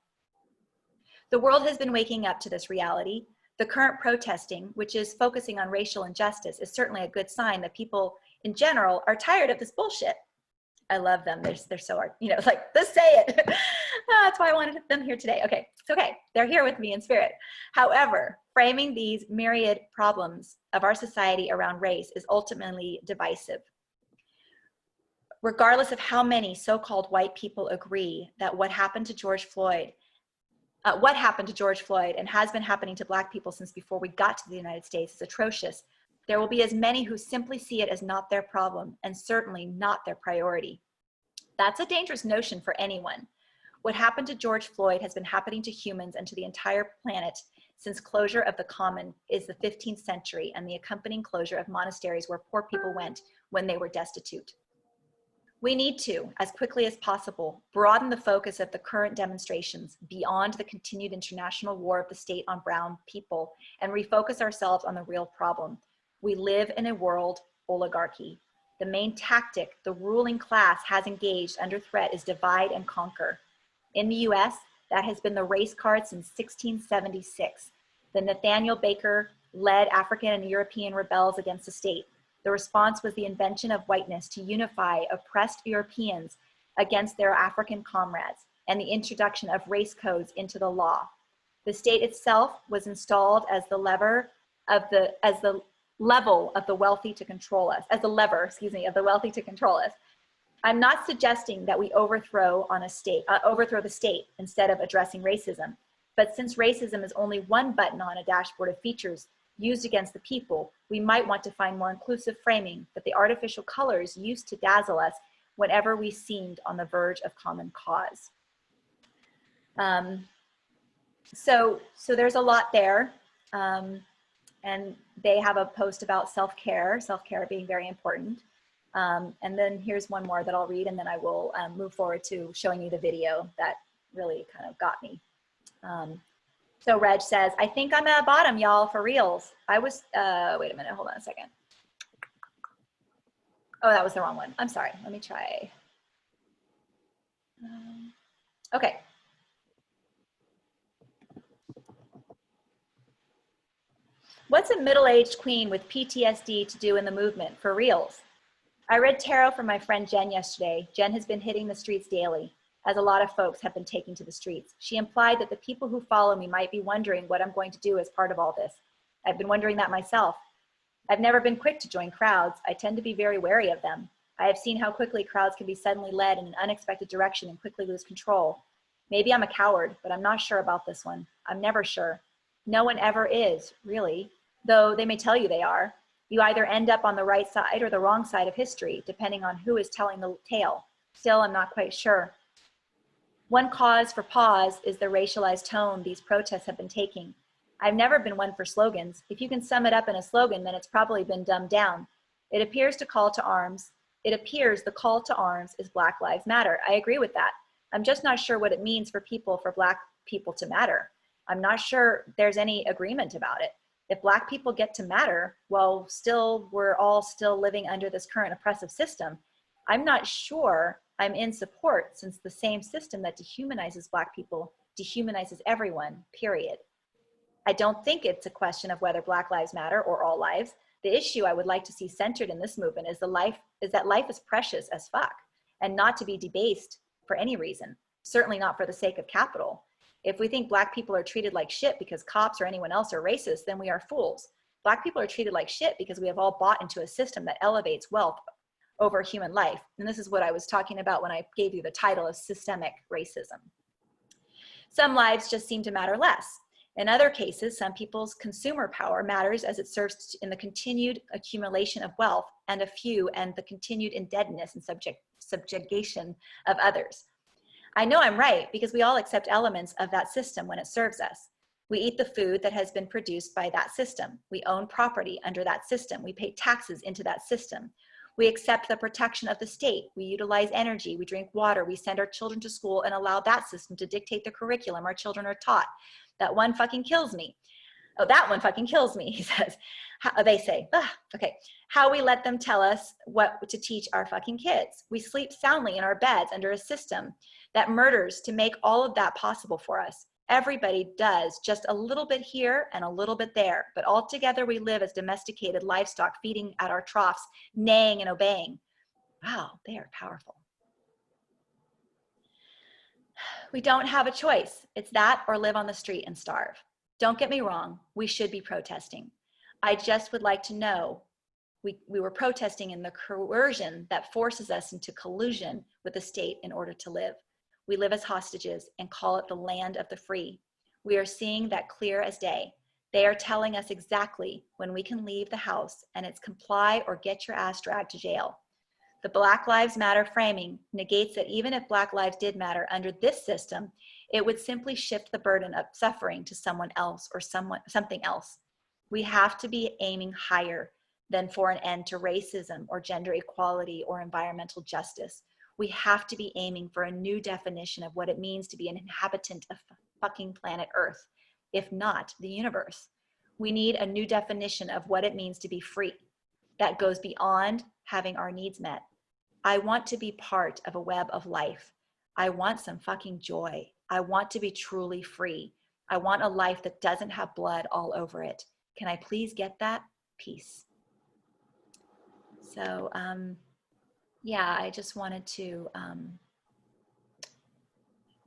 The world has been waking up to this reality. The current protesting, which is focusing on racial injustice, is certainly a good sign that people in general are tired of this bullshit. I love them. They're so, you know, like, let's say it. That's why I wanted them here today. Okay, it's okay. They're here with me in spirit. However, framing these myriad problems of our society around race is ultimately divisive. Regardless of how many so-called white people agree that what happened to George Floyd and has been happening to Black people since before we got to the United States is atrocious, there will be as many who simply see it as not their problem and certainly not their priority. That's a dangerous notion for anyone. What happened to George Floyd has been happening to humans and to the entire planet since closure of the common is the 15th century and the accompanying closure of monasteries where poor people went when they were destitute. We need to, as quickly as possible, broaden the focus of the current demonstrations beyond the continued international war of the state on brown people and refocus ourselves on the real problem. We live in a world oligarchy. The main tactic the ruling class has engaged under threat is divide and conquer. In the US, that has been the race card since 1676. The Nathaniel Baker-led African and European rebels against the state. The response was the invention of whiteness to unify oppressed Europeans against their African comrades and the introduction of race codes into the law. The state itself was installed as the level of the wealthy to control us, of the wealthy to control us. I'm not suggesting that we overthrow the state instead of addressing racism. But since racism is only one button on a dashboard of features used against the people, we might want to find more inclusive framing that the artificial colors used to dazzle us whenever we seemed on the verge of common cause. So there's a lot there. And they have a post about self-care being very important. And then here's one more that I'll read, and then I will move forward to showing you the video that really kind of got me. So Reg says, I think I'm at bottom, y'all, for reals. I was, wait a minute, hold on a second. Oh, that was the wrong one. I'm sorry, let me try. Okay. What's a middle-aged queen with PTSD to do in the movement, for reals? I read tarot from my friend Jen yesterday. Jen has been hitting the streets daily, as a lot of folks have been taking to the streets. She implied that the people who follow me might be wondering what I'm going to do as part of all this. I've been wondering that myself. I've never been quick to join crowds. I tend to be very wary of them. I have seen how quickly crowds can be suddenly led in an unexpected direction and quickly lose control. Maybe I'm a coward, but I'm not sure about this one. I'm never sure. No one ever is, really, though they may tell you they are. You either end up on the right side or the wrong side of history, depending on who is telling the tale. Still, I'm not quite sure. One cause for pause is the racialized tone these protests have been taking. I've never been one for slogans. If you can sum it up in a slogan, then it's probably been dumbed down. It appears the call to arms is Black Lives Matter. I agree with that. I'm just not sure what it means for Black people to matter. I'm not sure there's any agreement about it. If Black people get to matter, well, we're all still living under this current oppressive system. I'm not sure I'm in support, since the same system that dehumanizes Black people dehumanizes everyone, period. I don't think it's a question of whether Black lives matter or all lives. The issue I would like to see centered in this movement is that life is precious as fuck and not to be debased for any reason, certainly not for the sake of capital. If we think Black people are treated like shit because cops or anyone else are racist, then we are fools. Black people are treated like shit because we have all bought into a system that elevates wealth over human life. And this is what I was talking about when I gave you the title of systemic racism. Some lives just seem to matter less. In other cases, some people's consumer power matters as it serves in the continued accumulation of wealth and a few and the continued indebtedness and subjugation of others. I know I'm right because we all accept elements of that system when it serves us. We eat the food that has been produced by that system. We own property under that system. We pay taxes into that system. We accept the protection of the state. We utilize energy. We drink water. We send our children to school and allow that system to dictate the curriculum our children are taught. That one fucking kills me. Oh, that one fucking kills me, he says. They say, okay. How we let them tell us what to teach our fucking kids. We sleep soundly in our beds under a system that murders to make all of that possible for us. Everybody does just a little bit here and a little bit there, but all together we live as domesticated livestock feeding at our troughs, neighing and obeying. Wow, they are powerful. We don't have a choice. It's that or live on the street and starve. Don't get me wrong, we should be protesting. I just would like to know We were protesting in the coercion that forces us into collusion with the state in order to live. We live as hostages and call it the land of the free. We are seeing that clear as day. They are telling us exactly when we can leave the house, and it's comply or get your ass dragged to jail. The Black Lives Matter framing negates that even if Black lives did matter under this system, it would simply shift the burden of suffering to someone else or something else. We have to be aiming higher than for an end to racism or gender equality or environmental justice. We have to be aiming for a new definition of what it means to be an inhabitant of fucking planet Earth, if not the universe. We need a new definition of what it means to be free that goes beyond having our needs met. I want to be part of a web of life. I want some fucking joy. I want to be truly free. I want a life that doesn't have blood all over it. Can I please get that? Peace. So, yeah, I just wanted to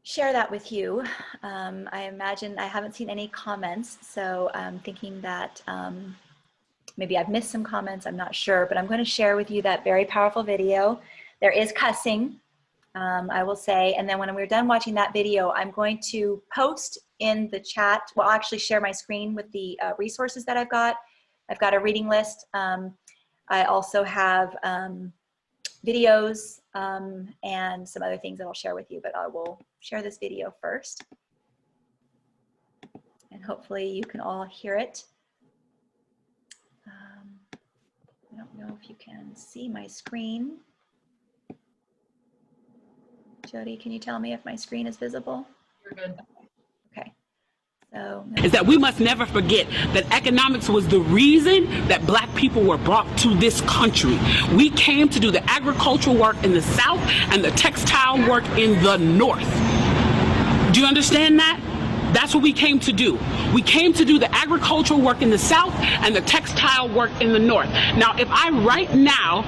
share that with you. I imagine I haven't seen any comments, so I'm thinking that maybe I've missed some comments, I'm not sure, but I'm going to share with you that very powerful video. There is cussing, I will say, and then when we're done watching that video, I'm going to post in the chat, well, I'll actually share my screen with the resources that I've got. I've got a reading list. I also have videos and some other things that I'll share with you, but I will share this video first. And hopefully you can all hear it. I don't know if you can see my screen. Jodi, can you tell me if my screen is visible? You're good. Okay. So, is that we must never forget that economics was the reason that Black people were brought to this country. We came to do the agricultural work in the South and the textile work in the North. Do you understand that? That's what we came to do. We came to do the agricultural work in the South and the textile work in the North. Now, if I right now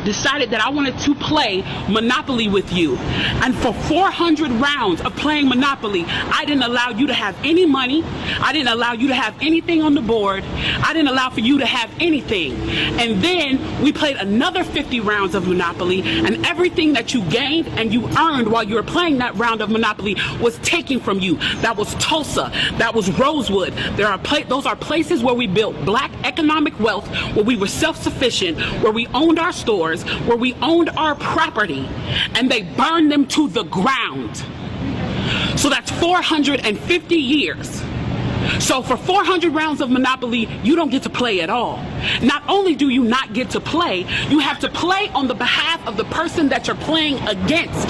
decided that I wanted to play Monopoly with you, and for 400 rounds of playing Monopoly, I didn't allow you to have any money, I didn't allow you to have anything on the board, I didn't allow for you to have anything. And then we played another 50 rounds of Monopoly, and everything that you gained and you earned while you were playing that round of Monopoly was taken from you. That was Tulsa, that was Rosewood. Those are places where we built Black economic wealth, where we were self-sufficient, where we owned our stores, where we owned our property, and they burned them to the ground. So that's 450 years. So for 400 rounds of Monopoly, you don't get to play at all. Not only do you not get to play, you have to play on the behalf of the person that you're playing against.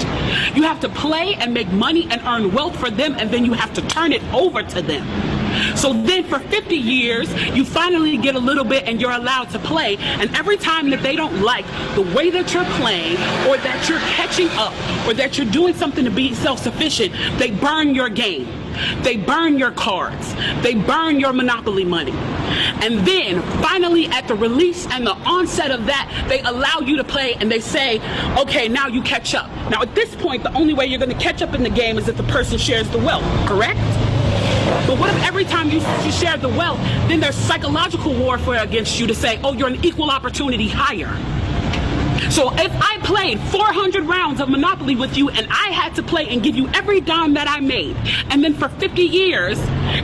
You have to play and make money and earn wealth for them, and then you have to turn it over to them. So then for 50 years, you finally get a little bit and you're allowed to play. And every time that they don't like the way that you're playing, or that you're catching up, or that you're doing something to be self-sufficient, they burn your game. They burn your cards. They burn your Monopoly money. And then finally at the release and the onset of that, they allow you to play and they say, okay, now you catch up. Now at this point, the only way you're going to catch up in the game is if the person shares the wealth, correct? But what if every time you share the wealth, then there's psychological warfare against you to say, oh, you're an equal opportunity hire. So if I played 400 rounds of Monopoly with you and I had to play and give you every dime that I made, and then for 50 years,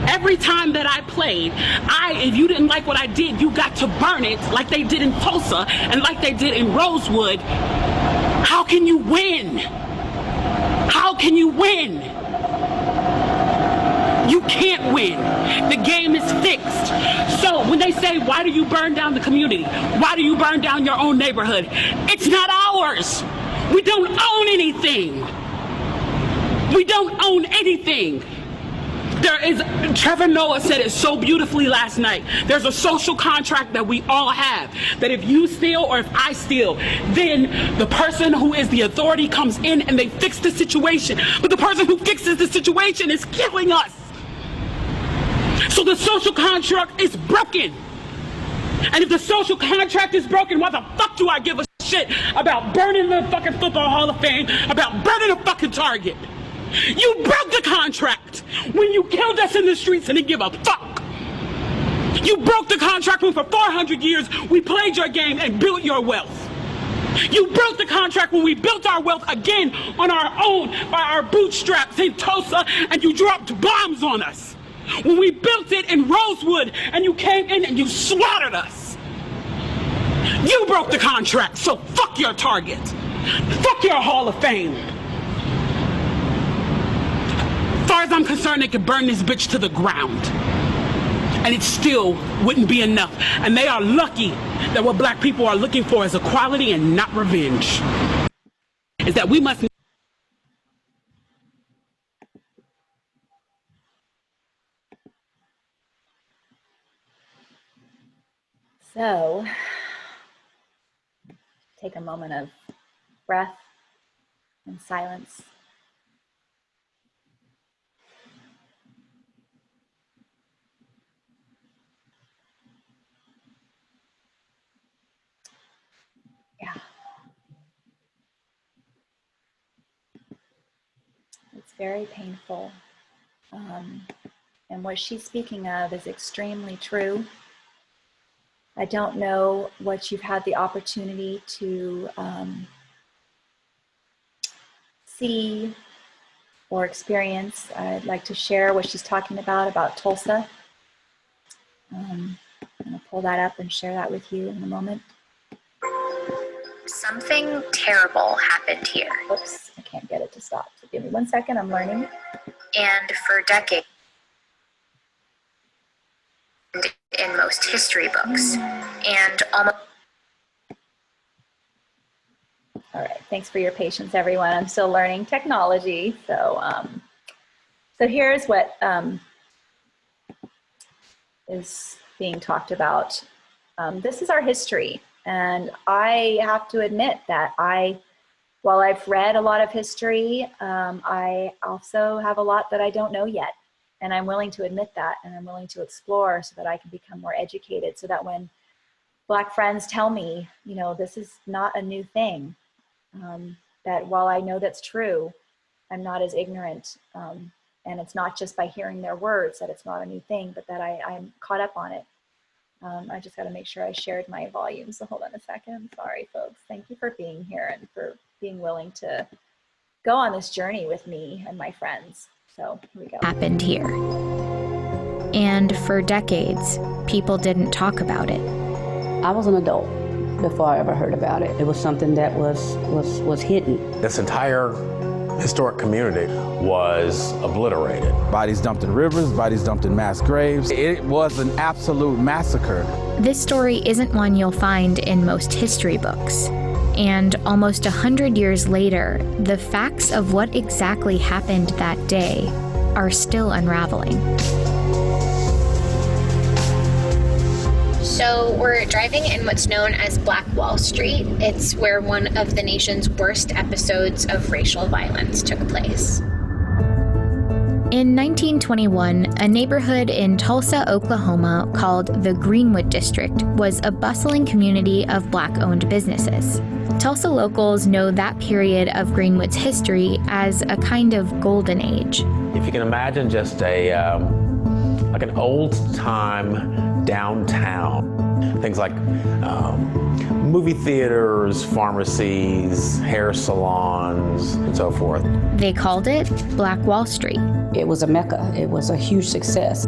every time that I played, if you didn't like what I did, you got to burn it like they did in Tulsa and like they did in Rosewood, how can you win? How can you win? You can't win. The game is fixed. So when they say, why do you burn down the community? Why do you burn down your own neighborhood? It's not ours. We don't own anything. We don't own anything. Trevor Noah said it so beautifully last night. There's a social contract that we all have, that if you steal or if I steal, then the person who is the authority comes in and they fix the situation. But the person who fixes the situation is killing us. So the social contract is broken. And if the social contract is broken, why the fuck do I give a shit about burning the fucking Football Hall of Fame, about burning a fucking Target? You broke the contract when you killed us in the streets and didn't give a fuck. You broke the contract when for 400 years we played your game and built your wealth. You broke the contract when we built our wealth again on our own by our bootstraps in Tulsa, and you dropped bombs on us. When we built it in Rosewood and you came in and you slaughtered us. You broke the contract, so fuck your Target. Fuck your Hall of Fame. As far as I'm concerned, they could burn this bitch to the ground. And it still wouldn't be enough. And they are lucky that what black people are looking for is equality and not revenge. Is that we must. So, take a moment of breath and silence. Yeah. It's very painful. And what she's speaking of is extremely true. I don't know what you've had the opportunity to see or experience. I'd like to share what she's talking about Tulsa. I'm going to pull that up and share that with you in a moment. Something terrible happened here. Oops, I can't get it to stop. So give me 1 second, I'm learning. And for decades, in most history books, and almost. All right, thanks for your patience, everyone. I'm still learning technology. So, so here's what is being talked about. This is our history. And I have to admit that while I've read a lot of history, I also have a lot that I don't know yet. And I'm willing to admit that, and I'm willing to explore so that I can become more educated, so that when Black friends tell me, you know, this is not a new thing, that while I know that's true, I'm not as ignorant. And it's not just by hearing their words that it's not a new thing, but that I'm caught up on it. I just got to make sure I shared my volume. So hold on a second. I'm sorry, folks. Thank you for being here and for being willing to go on this journey with me and my friends. So here we go. Happened here. And for decades, people didn't talk about it. I was an adult before I ever heard about it. It was something that was hidden. This entire historic community was obliterated. Bodies dumped in rivers, bodies dumped in mass graves. It was an absolute massacre. This story isn't one you'll find in most history books. And almost 100 years later, the facts of what exactly happened that day are still unraveling. So we're driving in what's known as Black Wall Street. It's where one of the nation's worst episodes of racial violence took place. In 1921, a neighborhood in Tulsa, Oklahoma called the Greenwood District was a bustling community of Black-owned businesses. Tulsa locals know that period of Greenwood's history as a kind of golden age. If you can imagine just like an old-time downtown, things like movie theaters, pharmacies, hair salons, and so forth. They called it Black Wall Street. It was a mecca. It was a huge success.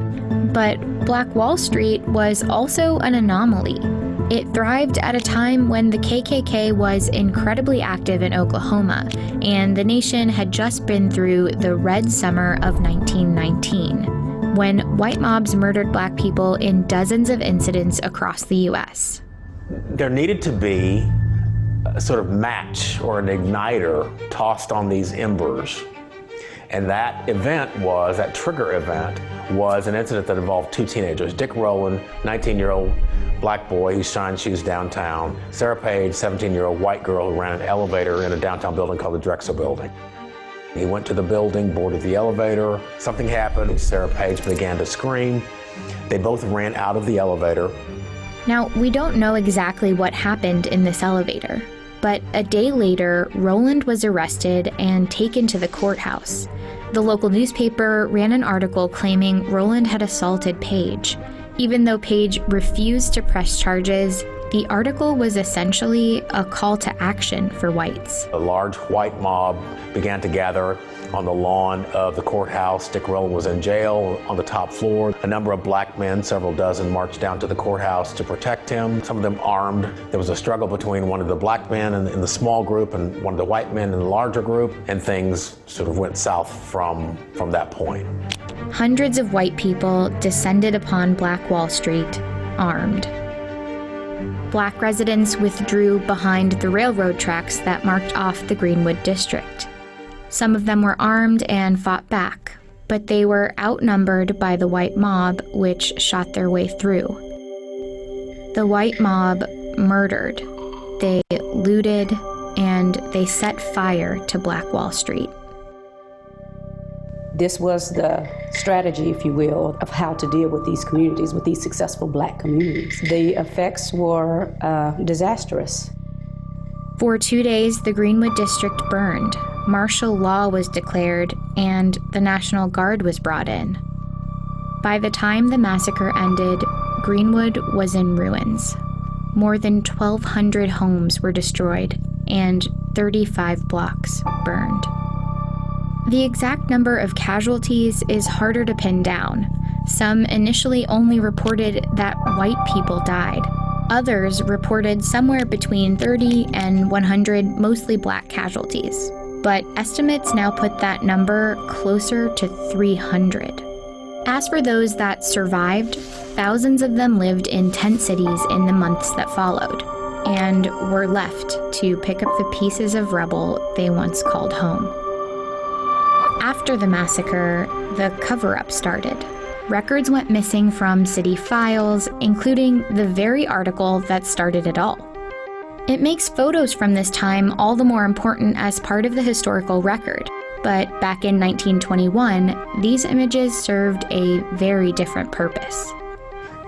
But Black Wall Street was also an anomaly. It thrived at a time when the KKK was incredibly active in Oklahoma, and the nation had just been through the Red Summer of 1919, when white mobs murdered Black people in dozens of incidents across the U.S. There needed to be a sort of match or an igniter tossed on these embers. And that trigger event was an incident that involved two teenagers, Dick Rowland, 19-year-old Black boy who shined shoes downtown, Sarah Page, 17-year-old white girl who ran an elevator in a downtown building called the Drexel Building. He went to the building, boarded the elevator, something happened, Sarah Page began to scream. They both ran out of the elevator. Now, we don't know exactly what happened in this elevator, but a day later, Rowland was arrested and taken to the courthouse. The local newspaper ran an article claiming Rowland had assaulted Page, Even though Page refused to press charges, the article was essentially a call to action for whites. A large white mob began to gather on the lawn of the courthouse. Dick Rowland was in jail on the top floor. A number of black men, several dozen, marched down to the courthouse to protect him, some of them armed. There was a struggle between one of the black men in the small group and one of the white men in the larger group, and things sort of went south from that point. Hundreds of white people descended upon Black Wall Street, armed. Black residents withdrew behind the railroad tracks that marked off the Greenwood district. Some of them were armed and fought back, but they were outnumbered by the white mob, which shot their way through. The white mob murdered, they looted, and they set fire to Black Wall Street. This was the strategy, if you will, of how to deal with these communities, with these successful black communities. The effects were disastrous. For 2 days, the Greenwood district burned. Martial law was declared, and the National Guard was brought in. By the time the massacre ended, Greenwood was in ruins. More than 1,200 homes were destroyed, and 35 blocks burned. The exact number of casualties is harder to pin down. Some initially only reported that white people died. Others reported somewhere between 30 and 100 mostly black casualties. But estimates now put that number closer to 300. As for those that survived, thousands of them lived in tent cities in the months that followed, and were left to pick up the pieces of rubble they once called home. After the massacre, the cover-up started. Records went missing from city files, including the very article that started it all. It makes photos from this time all the more important as part of the historical record. But back in 1921, these images served a very different purpose.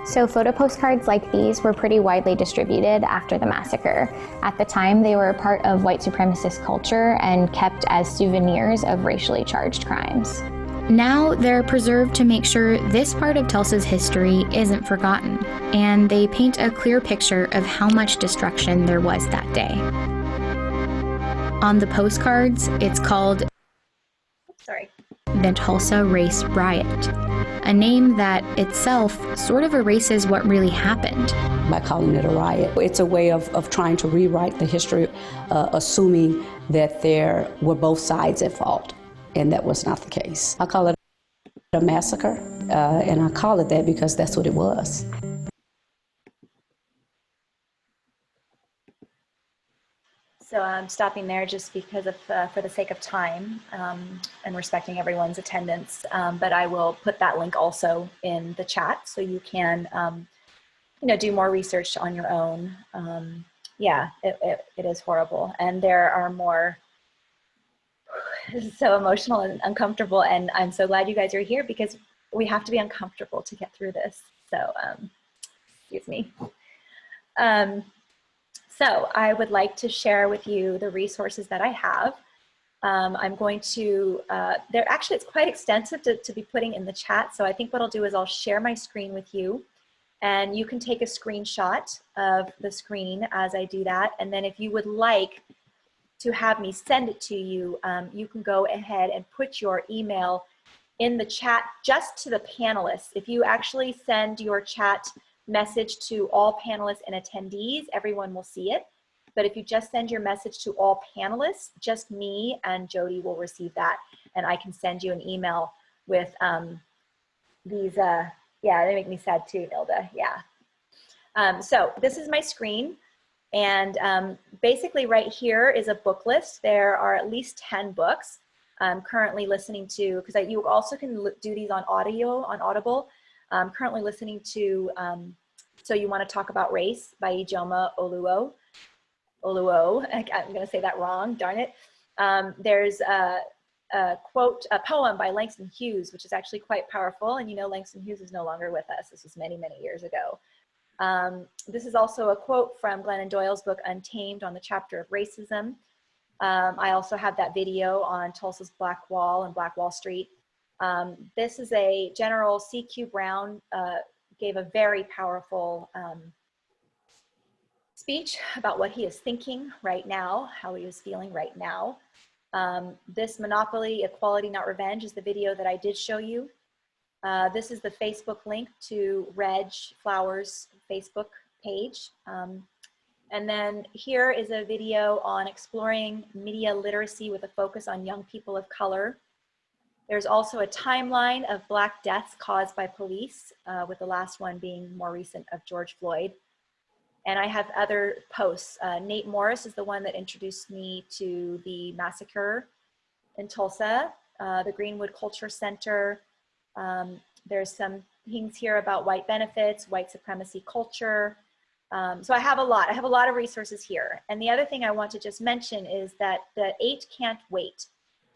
So photo postcards like these were pretty widely distributed after the massacre. At the time, they were a part of white supremacist culture and kept as souvenirs of racially charged crimes. Now they're preserved to make sure this part of Tulsa's history isn't forgotten, and they paint a clear picture of how much destruction there was that day. On the postcards, it's called the Tulsa Race Riot, a name that itself sort of erases what really happened. By calling it a riot, it's a way of trying to rewrite the history, assuming that there were both sides at fault, and that was not the case. I call it a massacre, and I call it that because that's what it was. So I'm stopping there just because of, for the sake of time and respecting everyone's attendance. But I will put that link also in the chat so you can, do more research on your own. Yeah, it is horrible, and there are more. This is so emotional and uncomfortable, and I'm so glad you guys are here because we have to be uncomfortable to get through this. So, excuse me. So I would like to share with you the resources that I have. I'm going to, it's quite extensive to be putting in the chat. So I think what I'll do is I'll share my screen with you, and you can take a screenshot of the screen as I do that. And then if you would like to have me send it to you, you can go ahead and put your email in the chat just to the panelists. If you actually send your chat message to all panelists and attendees, everyone will see it. But if you just send your message to all panelists, just me and Jodi will receive that, and I can send you an email with these, yeah, they make me sad too, Nilda, yeah. So this is my screen, and basically right here is a book list. There are at least 10 books I'm currently listening to, because you also can do these on audio, on Audible. I'm currently listening to So You Want to Talk About Race by Ijoma Oluo. I'm going to say that wrong, darn it. There's a poem by Langston Hughes, which is actually quite powerful. And Langston Hughes is no longer with us. This was many, many years ago. This is also a quote from Glennon Doyle's book, Untamed, on the chapter of racism. I also have that video on Tulsa's Black Wall and Black Wall Street. This is a General C.Q. Brown gave a very powerful speech about what he is thinking right now, how he is feeling right now. This Monopoly, Equality Not Revenge is the video that I did show you. This is the Facebook link to Reg Flowers' Facebook page. And then here is a video on exploring media literacy with a focus on young people of color. There's also a timeline of Black deaths caused by police, with the last one being more recent of George Floyd. And I have other posts. Nate Morris is the one that introduced me to the massacre in Tulsa, the Greenwood Culture Center. There's some things here about white benefits, white supremacy culture. So I have a lot of resources here. And the other thing I want to just mention is that the 8 Can't Wait.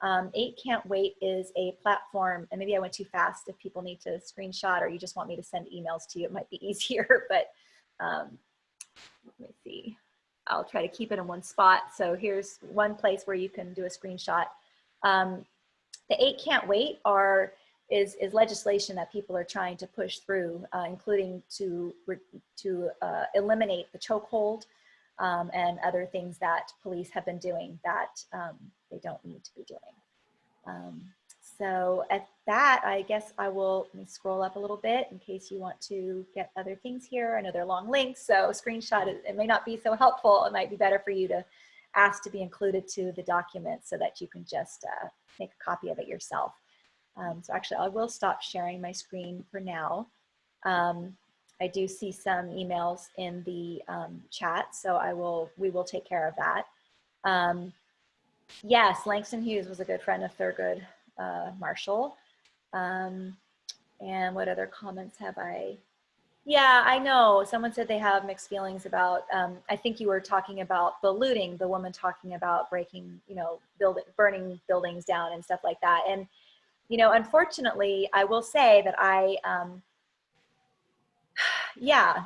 8 Can't Wait is a platform, and maybe I went too fast if people need to screenshot or you just want me to send emails to you, it might be easier, but let me see. I'll try to keep it in one spot. So here's one place where you can do a screenshot. The 8 Can't Wait is legislation that people are trying to push through, including to eliminate the chokehold and other things that police have been doing that they don't need to be doing. So at that, I guess let me scroll up a little bit in case you want to get other things here. I know they're long links, so screenshot it may not be so helpful. It might be better for you to ask to be included to the document so that you can just make a copy of it yourself. So actually, I will stop sharing my screen for now. I do see some emails in the chat, so we will take care of that. Yes, Langston Hughes was a good friend of Thurgood Marshall. And what other comments have I? Yeah, I know. Someone said they have mixed feelings about, I think you were talking about the looting, the woman talking about breaking, burning buildings down and stuff like that. And, unfortunately, I will say that yeah,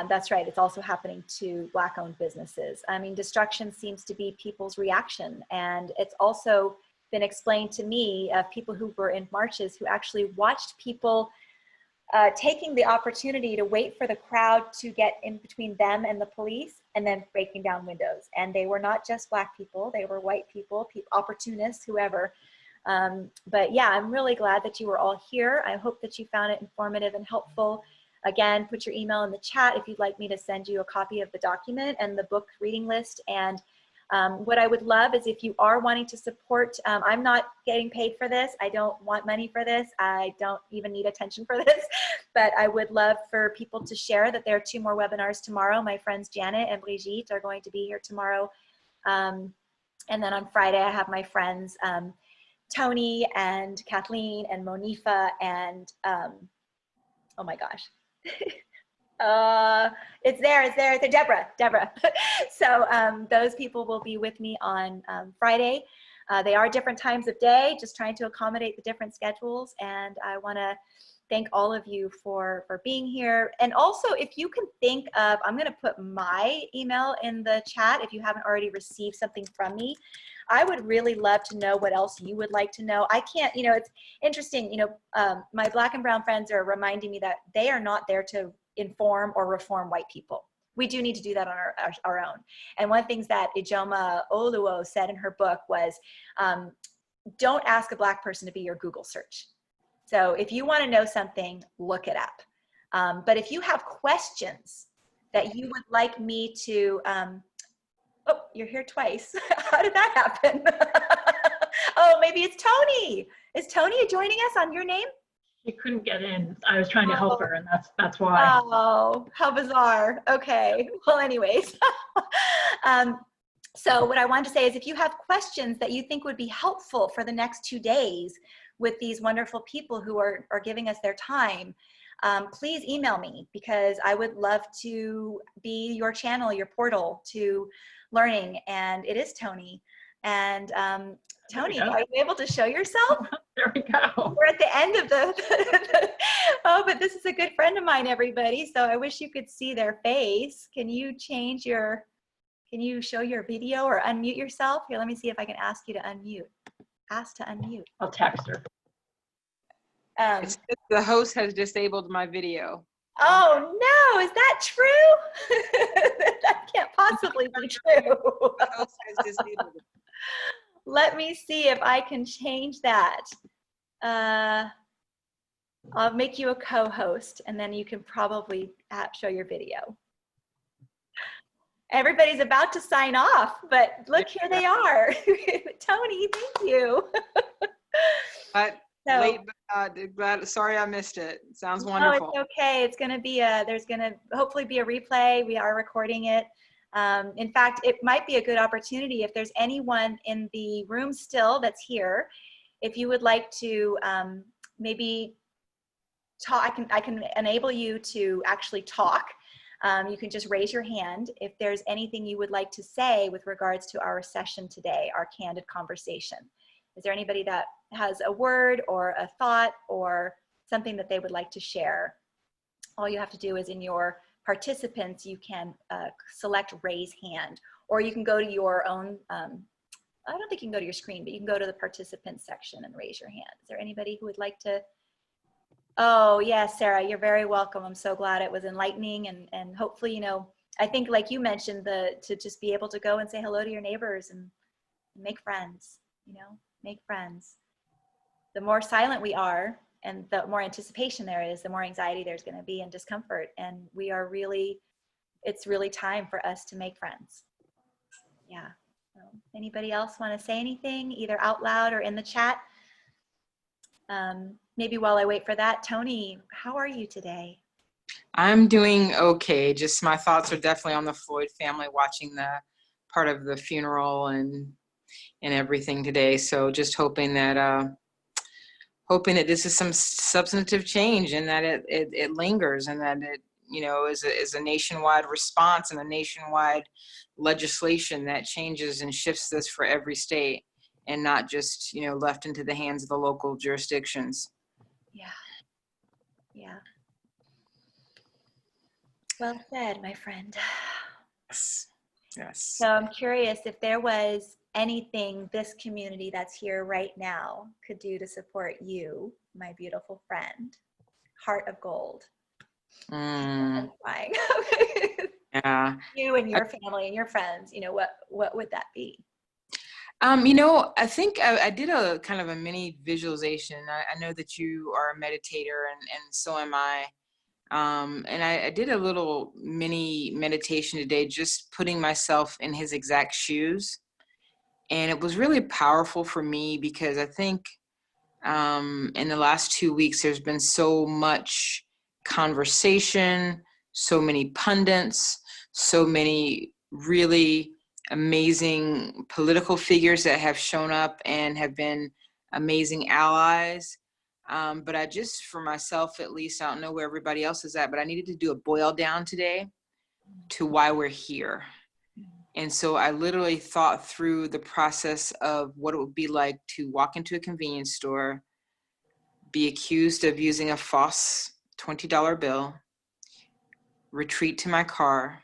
that's right. It's also happening to Black-owned businesses. I mean, destruction seems to be people's reaction. And it's also been explained to me of people who were in marches who actually watched people taking the opportunity to wait for the crowd to get in between them and the police and then breaking down windows. And they were not just Black people, they were white people, opportunists, whoever. But yeah, I'm really glad that you were all here. I hope that you found it informative and helpful. Again, put your email in the chat if you'd like me to send you a copy of the document and the book reading list. And what I would love is if you are wanting to support, I'm not getting paid for this. I don't want money for this. I don't even need attention for this, but I would love for people to share that there are 2 more webinars tomorrow. My friends Janet and Brigitte are going to be here tomorrow. And then on Friday, I have my friends Toni and Kathleen and Monifa and oh my gosh. It's there, Deborah. So those people will be with me on Friday. They are different times of day, just trying to accommodate the different schedules. And I want to thank all of you for being here. And also, if you can think of, I'm going to put my email in the chat if you haven't already received something from me. I would really love to know what else you would like to know. I can't, it's interesting, my Black and brown friends are reminding me that they are not there to inform or reform white people. We do need to do that on our own. And one of the things that Ijoma Oluo said in her book was, don't ask a Black person to be your Google search. So if you want to know something, look it up. But if you have questions that you would like me to, oh, you're here twice. How did that happen? Oh, maybe it's Toni. Is Toni joining us on your name? She couldn't get in. I was trying to help her, and that's why. Oh, how bizarre. Okay. Well, anyways. So what I wanted to say is if you have questions that you think would be helpful for the next 2 days with these wonderful people who are giving us their time, please email me, because I would love to be your channel, your portal to learning. And it is Toni. And Toni, are you able to show yourself? There we go. We're at the end of the oh, but this is a good friend of mine, everybody. So I wish you could see their face. Can you show your video or unmute yourself? Here, let me see if I can ask you to unmute. Ask to unmute. I'll text her. The host has disabled my video. Oh no, is that true? That can't possibly be true. Let me see if I can change that. I'll make you a co-host and then you can probably show your video. Everybody's about to sign off, but look, here they are. Toni, thank you. But So, late, but glad. Sorry, I missed it. Sounds no, wonderful. it's okay. It's going to be there's going to hopefully be a replay. We are recording it. In fact, it might be a good opportunity if there's anyone in the room still that's here. If you would like to maybe talk, I can enable you to actually talk. You can just raise your hand if there's anything you would like to say with regards to our session today, our candid conversation. Is there anybody that has a word or a thought or something that they would like to share? All you have to do is in your participants, you can select raise hand, or you can go to your own, I don't think you can go to your screen, but you can go to the participants section and raise your hand. Is there anybody who would like to? Oh yes, Sarah, you're very welcome. I'm so glad it was enlightening, and hopefully, you know, I think like you mentioned, to just be able to go and say hello to your neighbors and make friends, you know, make friends. The more silent we are and the more anticipation there is, the more anxiety there's going to be and discomfort. And we are really, it's really time for us to make friends. Yeah. So, anybody else want to say anything, either out loud or in the chat? Maybe while I wait for that, Toni, how are you today? I'm doing okay. Just my thoughts are definitely on the Floyd family, watching the part of the funeral and everything today. So just hoping that this is some substantive change and that it lingers and that it, you know, is a nationwide response and a nationwide legislation that changes and shifts this for every state and not just, you know, left into the hands of the local jurisdictions. Yeah. Yeah. Well said, my friend. Yes. Yes. So I'm curious if there was anything this community that's here right now could do to support you, my beautiful friend. Heart of gold. I'm crying. Yeah. You and your family and your friends, you know, what would that be? You know, I think I did a kind of a mini visualization. I know that you are a meditator and so am I. And I did a little mini meditation today, just putting myself in his exact shoes. And it was really powerful for me because I think in the last 2 weeks, there's been so much conversation, so many pundits, so many really amazing political figures that have shown up and have been amazing allies. But I just, for myself at least, I don't know where everybody else is at, but I needed to do a boil down today to why we're here. And so I literally thought through the process of what it would be like to walk into a convenience store, be accused of using a false $20 bill, retreat to my car,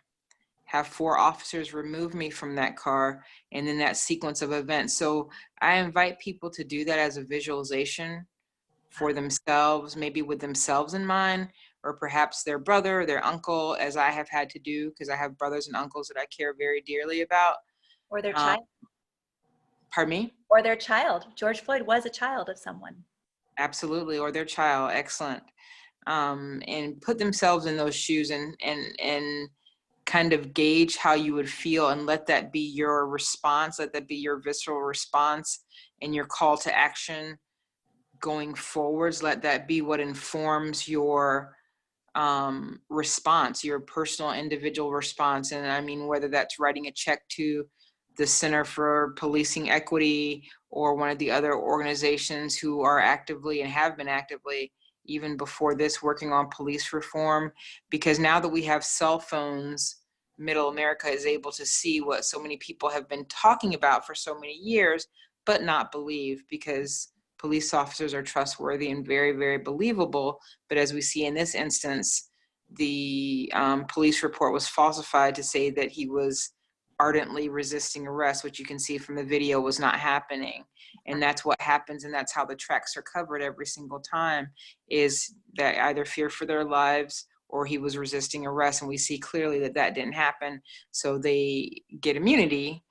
have 4 officers remove me from that car, and then that sequence of events. So I invite people to do that as a visualization for themselves, maybe with themselves in mind, or perhaps their brother, their uncle, as I have had to do, because I have brothers and uncles that I care very dearly about. Or their child. Pardon me? Or their child. George Floyd was a child of someone. Absolutely, or their child, excellent. And put themselves in those shoes and kind of gauge how you would feel and let that be your response, let that be your visceral response and your call to action going forwards. Let that be what informs your response, your personal individual response. And I mean, whether that's writing a check to the Center for Policing Equity or one of the other organizations who are actively and have been actively, even before this, working on police reform. Because now that we have cell phones, Middle America is able to see what so many people have been talking about for so many years, but not believe, because police officers are trustworthy and very, very believable. But as we see in this instance, the police report was falsified to say that he was ardently resisting arrest, which you can see from the video was not happening. And that's what happens, and that's how the tracks are covered every single time, is that either fear for their lives or he was resisting arrest. And we see clearly that that didn't happen. So they get immunity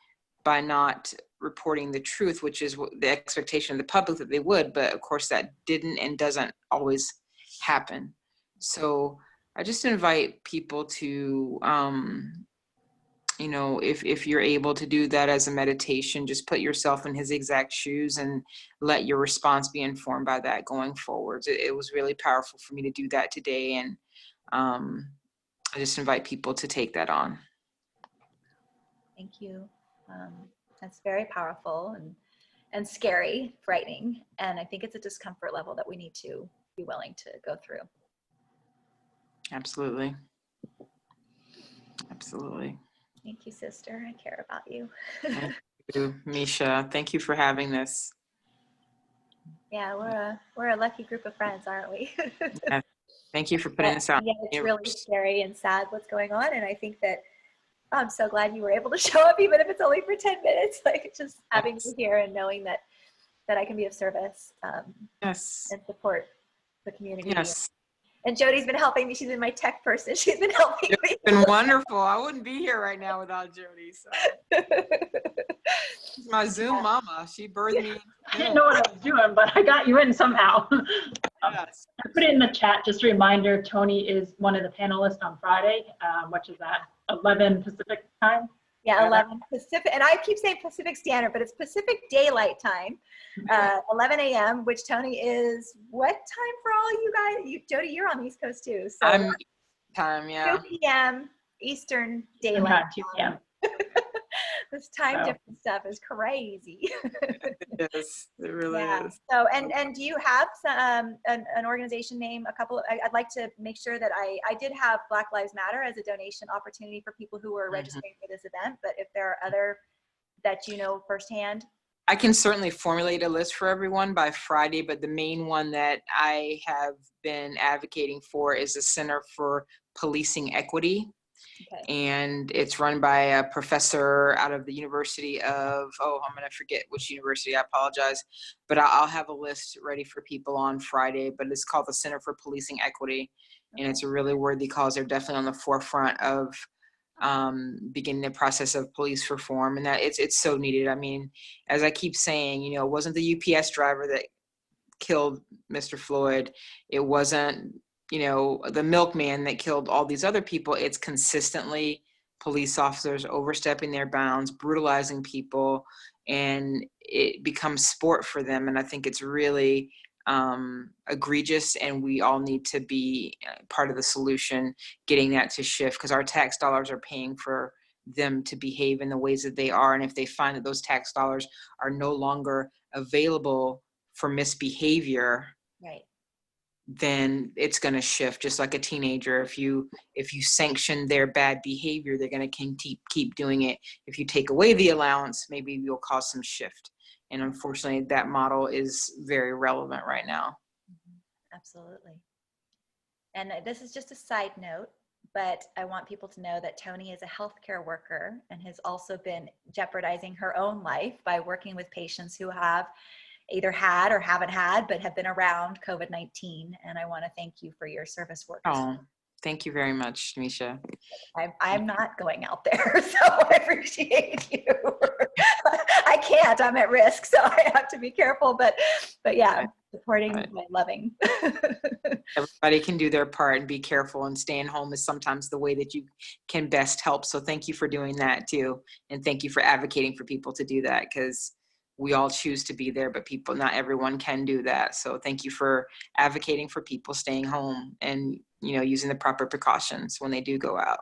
by not reporting the truth, which is the expectation of the public that they would. But of course that didn't and doesn't always happen. So I just invite people to, you know, if you're able to do that as a meditation, just put yourself in his exact shoes and let your response be informed by that going forwards. It was really powerful for me to do that today. And I just invite people to take that on. Thank you. That's very powerful and scary, frightening. And I think it's a discomfort level that we need to be willing to go through. Absolutely. Absolutely. Thank you, sister. I care about you. Thank you, Misha. Thank you for having this. Yeah, we're a lucky group of friends, aren't we? Yeah. Thank you for putting this out. Yeah, it's really scary and sad what's going on. And I think that I'm so glad you were able to show up, even if it's only for 10 minutes, like just having you here and knowing that I can be of service Yes. and support the community. Yes. And Jodi's been helping me. She's been my tech person. She's been helping me. It's been wonderful. I wouldn't be here right now without Jodi. So. She's my Zoom mama. She birthed me. I didn't know what I was doing, but I got you in somehow. Yes. I put it in the chat, just a reminder, Toni is one of the panelists on Friday, which is at 11 Pacific time. Yeah, 11 Pacific, and I keep saying Pacific Standard, but it's Pacific Daylight Time, 11 a.m., which Toni is what time for all you guys? Jodi, you're on the East Coast too. So I'm time, yeah. 2 p.m. Eastern Daylight 2 p.m. This time difference stuff is crazy. It is. It really is. So, and do you have some, an organization name? I'd like to make sure that I did have Black Lives Matter as a donation opportunity for people who were registering for this event, but if there are other that you know firsthand. I can certainly formulate a list for everyone by Friday, but the main one that I have been advocating for is the Center for Policing Equity. Okay. And it's run by a professor out of the University of, I'm going to forget which university, I apologize, but I'll have a list ready for people on Friday, but it's called the Center for Policing Equity. Okay. And it's a really worthy cause. They're definitely on the forefront of beginning the process of police reform, and that it's so needed. I mean, as I keep saying, you know, it wasn't the UPS driver that killed Mr. Floyd. It wasn't, you know, the milkman that killed all these other people. It's consistently police officers overstepping their bounds, brutalizing people, and it becomes sport for them. And I think it's really egregious, and we all need to be part of the solution, getting that to shift, because our tax dollars are paying for them to behave in the ways that they are. And if they find that those tax dollars are no longer available for misbehavior, right, then it's going to shift. Just like a teenager, if you sanction their bad behavior, they're going to keep doing it. If you take away the allowance, maybe you'll cause some shift. And unfortunately, that model is very relevant right now. Absolutely. And this is just a side note, but I want people to know that Toni is a healthcare worker and has also been jeopardizing her own life by working with patients who have either had or haven't had, but have been around COVID-19. And I want to thank you for your service work. Oh, thank you very much, Misha. I'm not going out there, so I appreciate you. I can't, I'm at risk, so I have to be careful, but yeah, supporting by loving. Everybody can do their part, and be careful, and staying home is sometimes the way that you can best help. So thank you for doing that too. And thank you for advocating for people to do that, because we all choose to be there, but not everyone can do that. So thank you for advocating for people staying home and, you know, using the proper precautions when they do go out.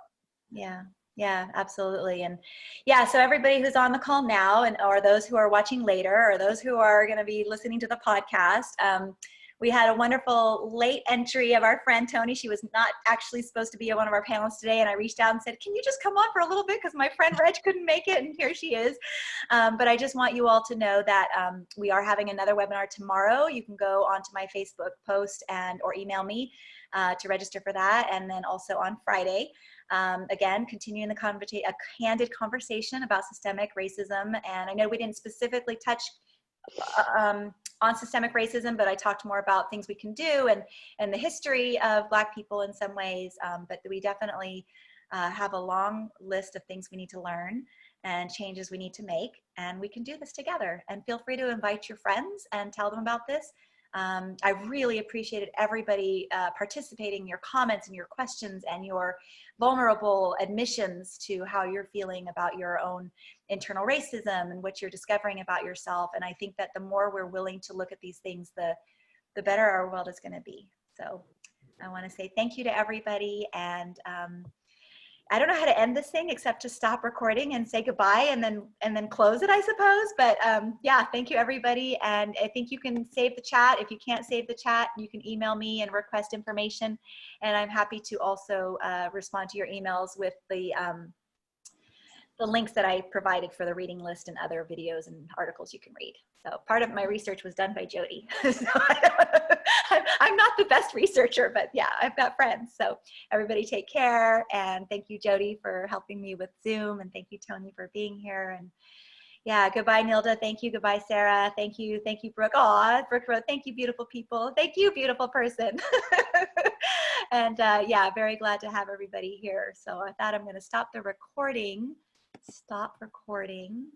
Yeah, absolutely. And yeah, so everybody who's on the call now, or those who are watching later, or those who are going to be listening to the podcast, we had a wonderful late entry of our friend Toni. She was not actually supposed to be one of our panelists today, and I reached out and said, can you just come on for a little bit, because my friend Reg couldn't make it, and here she is. But I just want you all to know that we are having another webinar tomorrow. You can go onto my Facebook post or email me to register for that, and then also on Friday. Again, continuing a candid conversation about systemic racism. And I know we didn't specifically touch on systemic racism, but I talked more about things we can do and the history of Black people in some ways. But we definitely have a long list of things we need to learn and changes we need to make, and we can do this together. And feel free to invite your friends and tell them about this. I really appreciated everybody participating, your comments and your questions and your vulnerable admissions to how you're feeling about your own internal racism and what you're discovering about yourself. And I think that the more we're willing to look at these things, the better our world is going to be. So I want to say thank you to everybody, and I don't know how to end this thing except to stop recording and say goodbye and then close it, I suppose. But yeah, thank you everybody. And I think you can save the chat. If you can't save the chat, you can email me and request information. And I'm happy to also respond to your emails with the links that I provided for the reading list and other videos and articles you can read. So part of my research was done by Jodi. So I'm not the best researcher, but yeah, I've got friends. So everybody take care. And thank you, Jodi, for helping me with Zoom. And thank you, Toni, for being here. And yeah, goodbye, Nilda. Thank you. Goodbye, Sarah. Thank you. Thank you, Brooke. Aw, Brooke wrote, thank you, beautiful people. Thank you, beautiful person. And yeah, very glad to have everybody here. So I thought I'm going to stop the recording. Stop recording.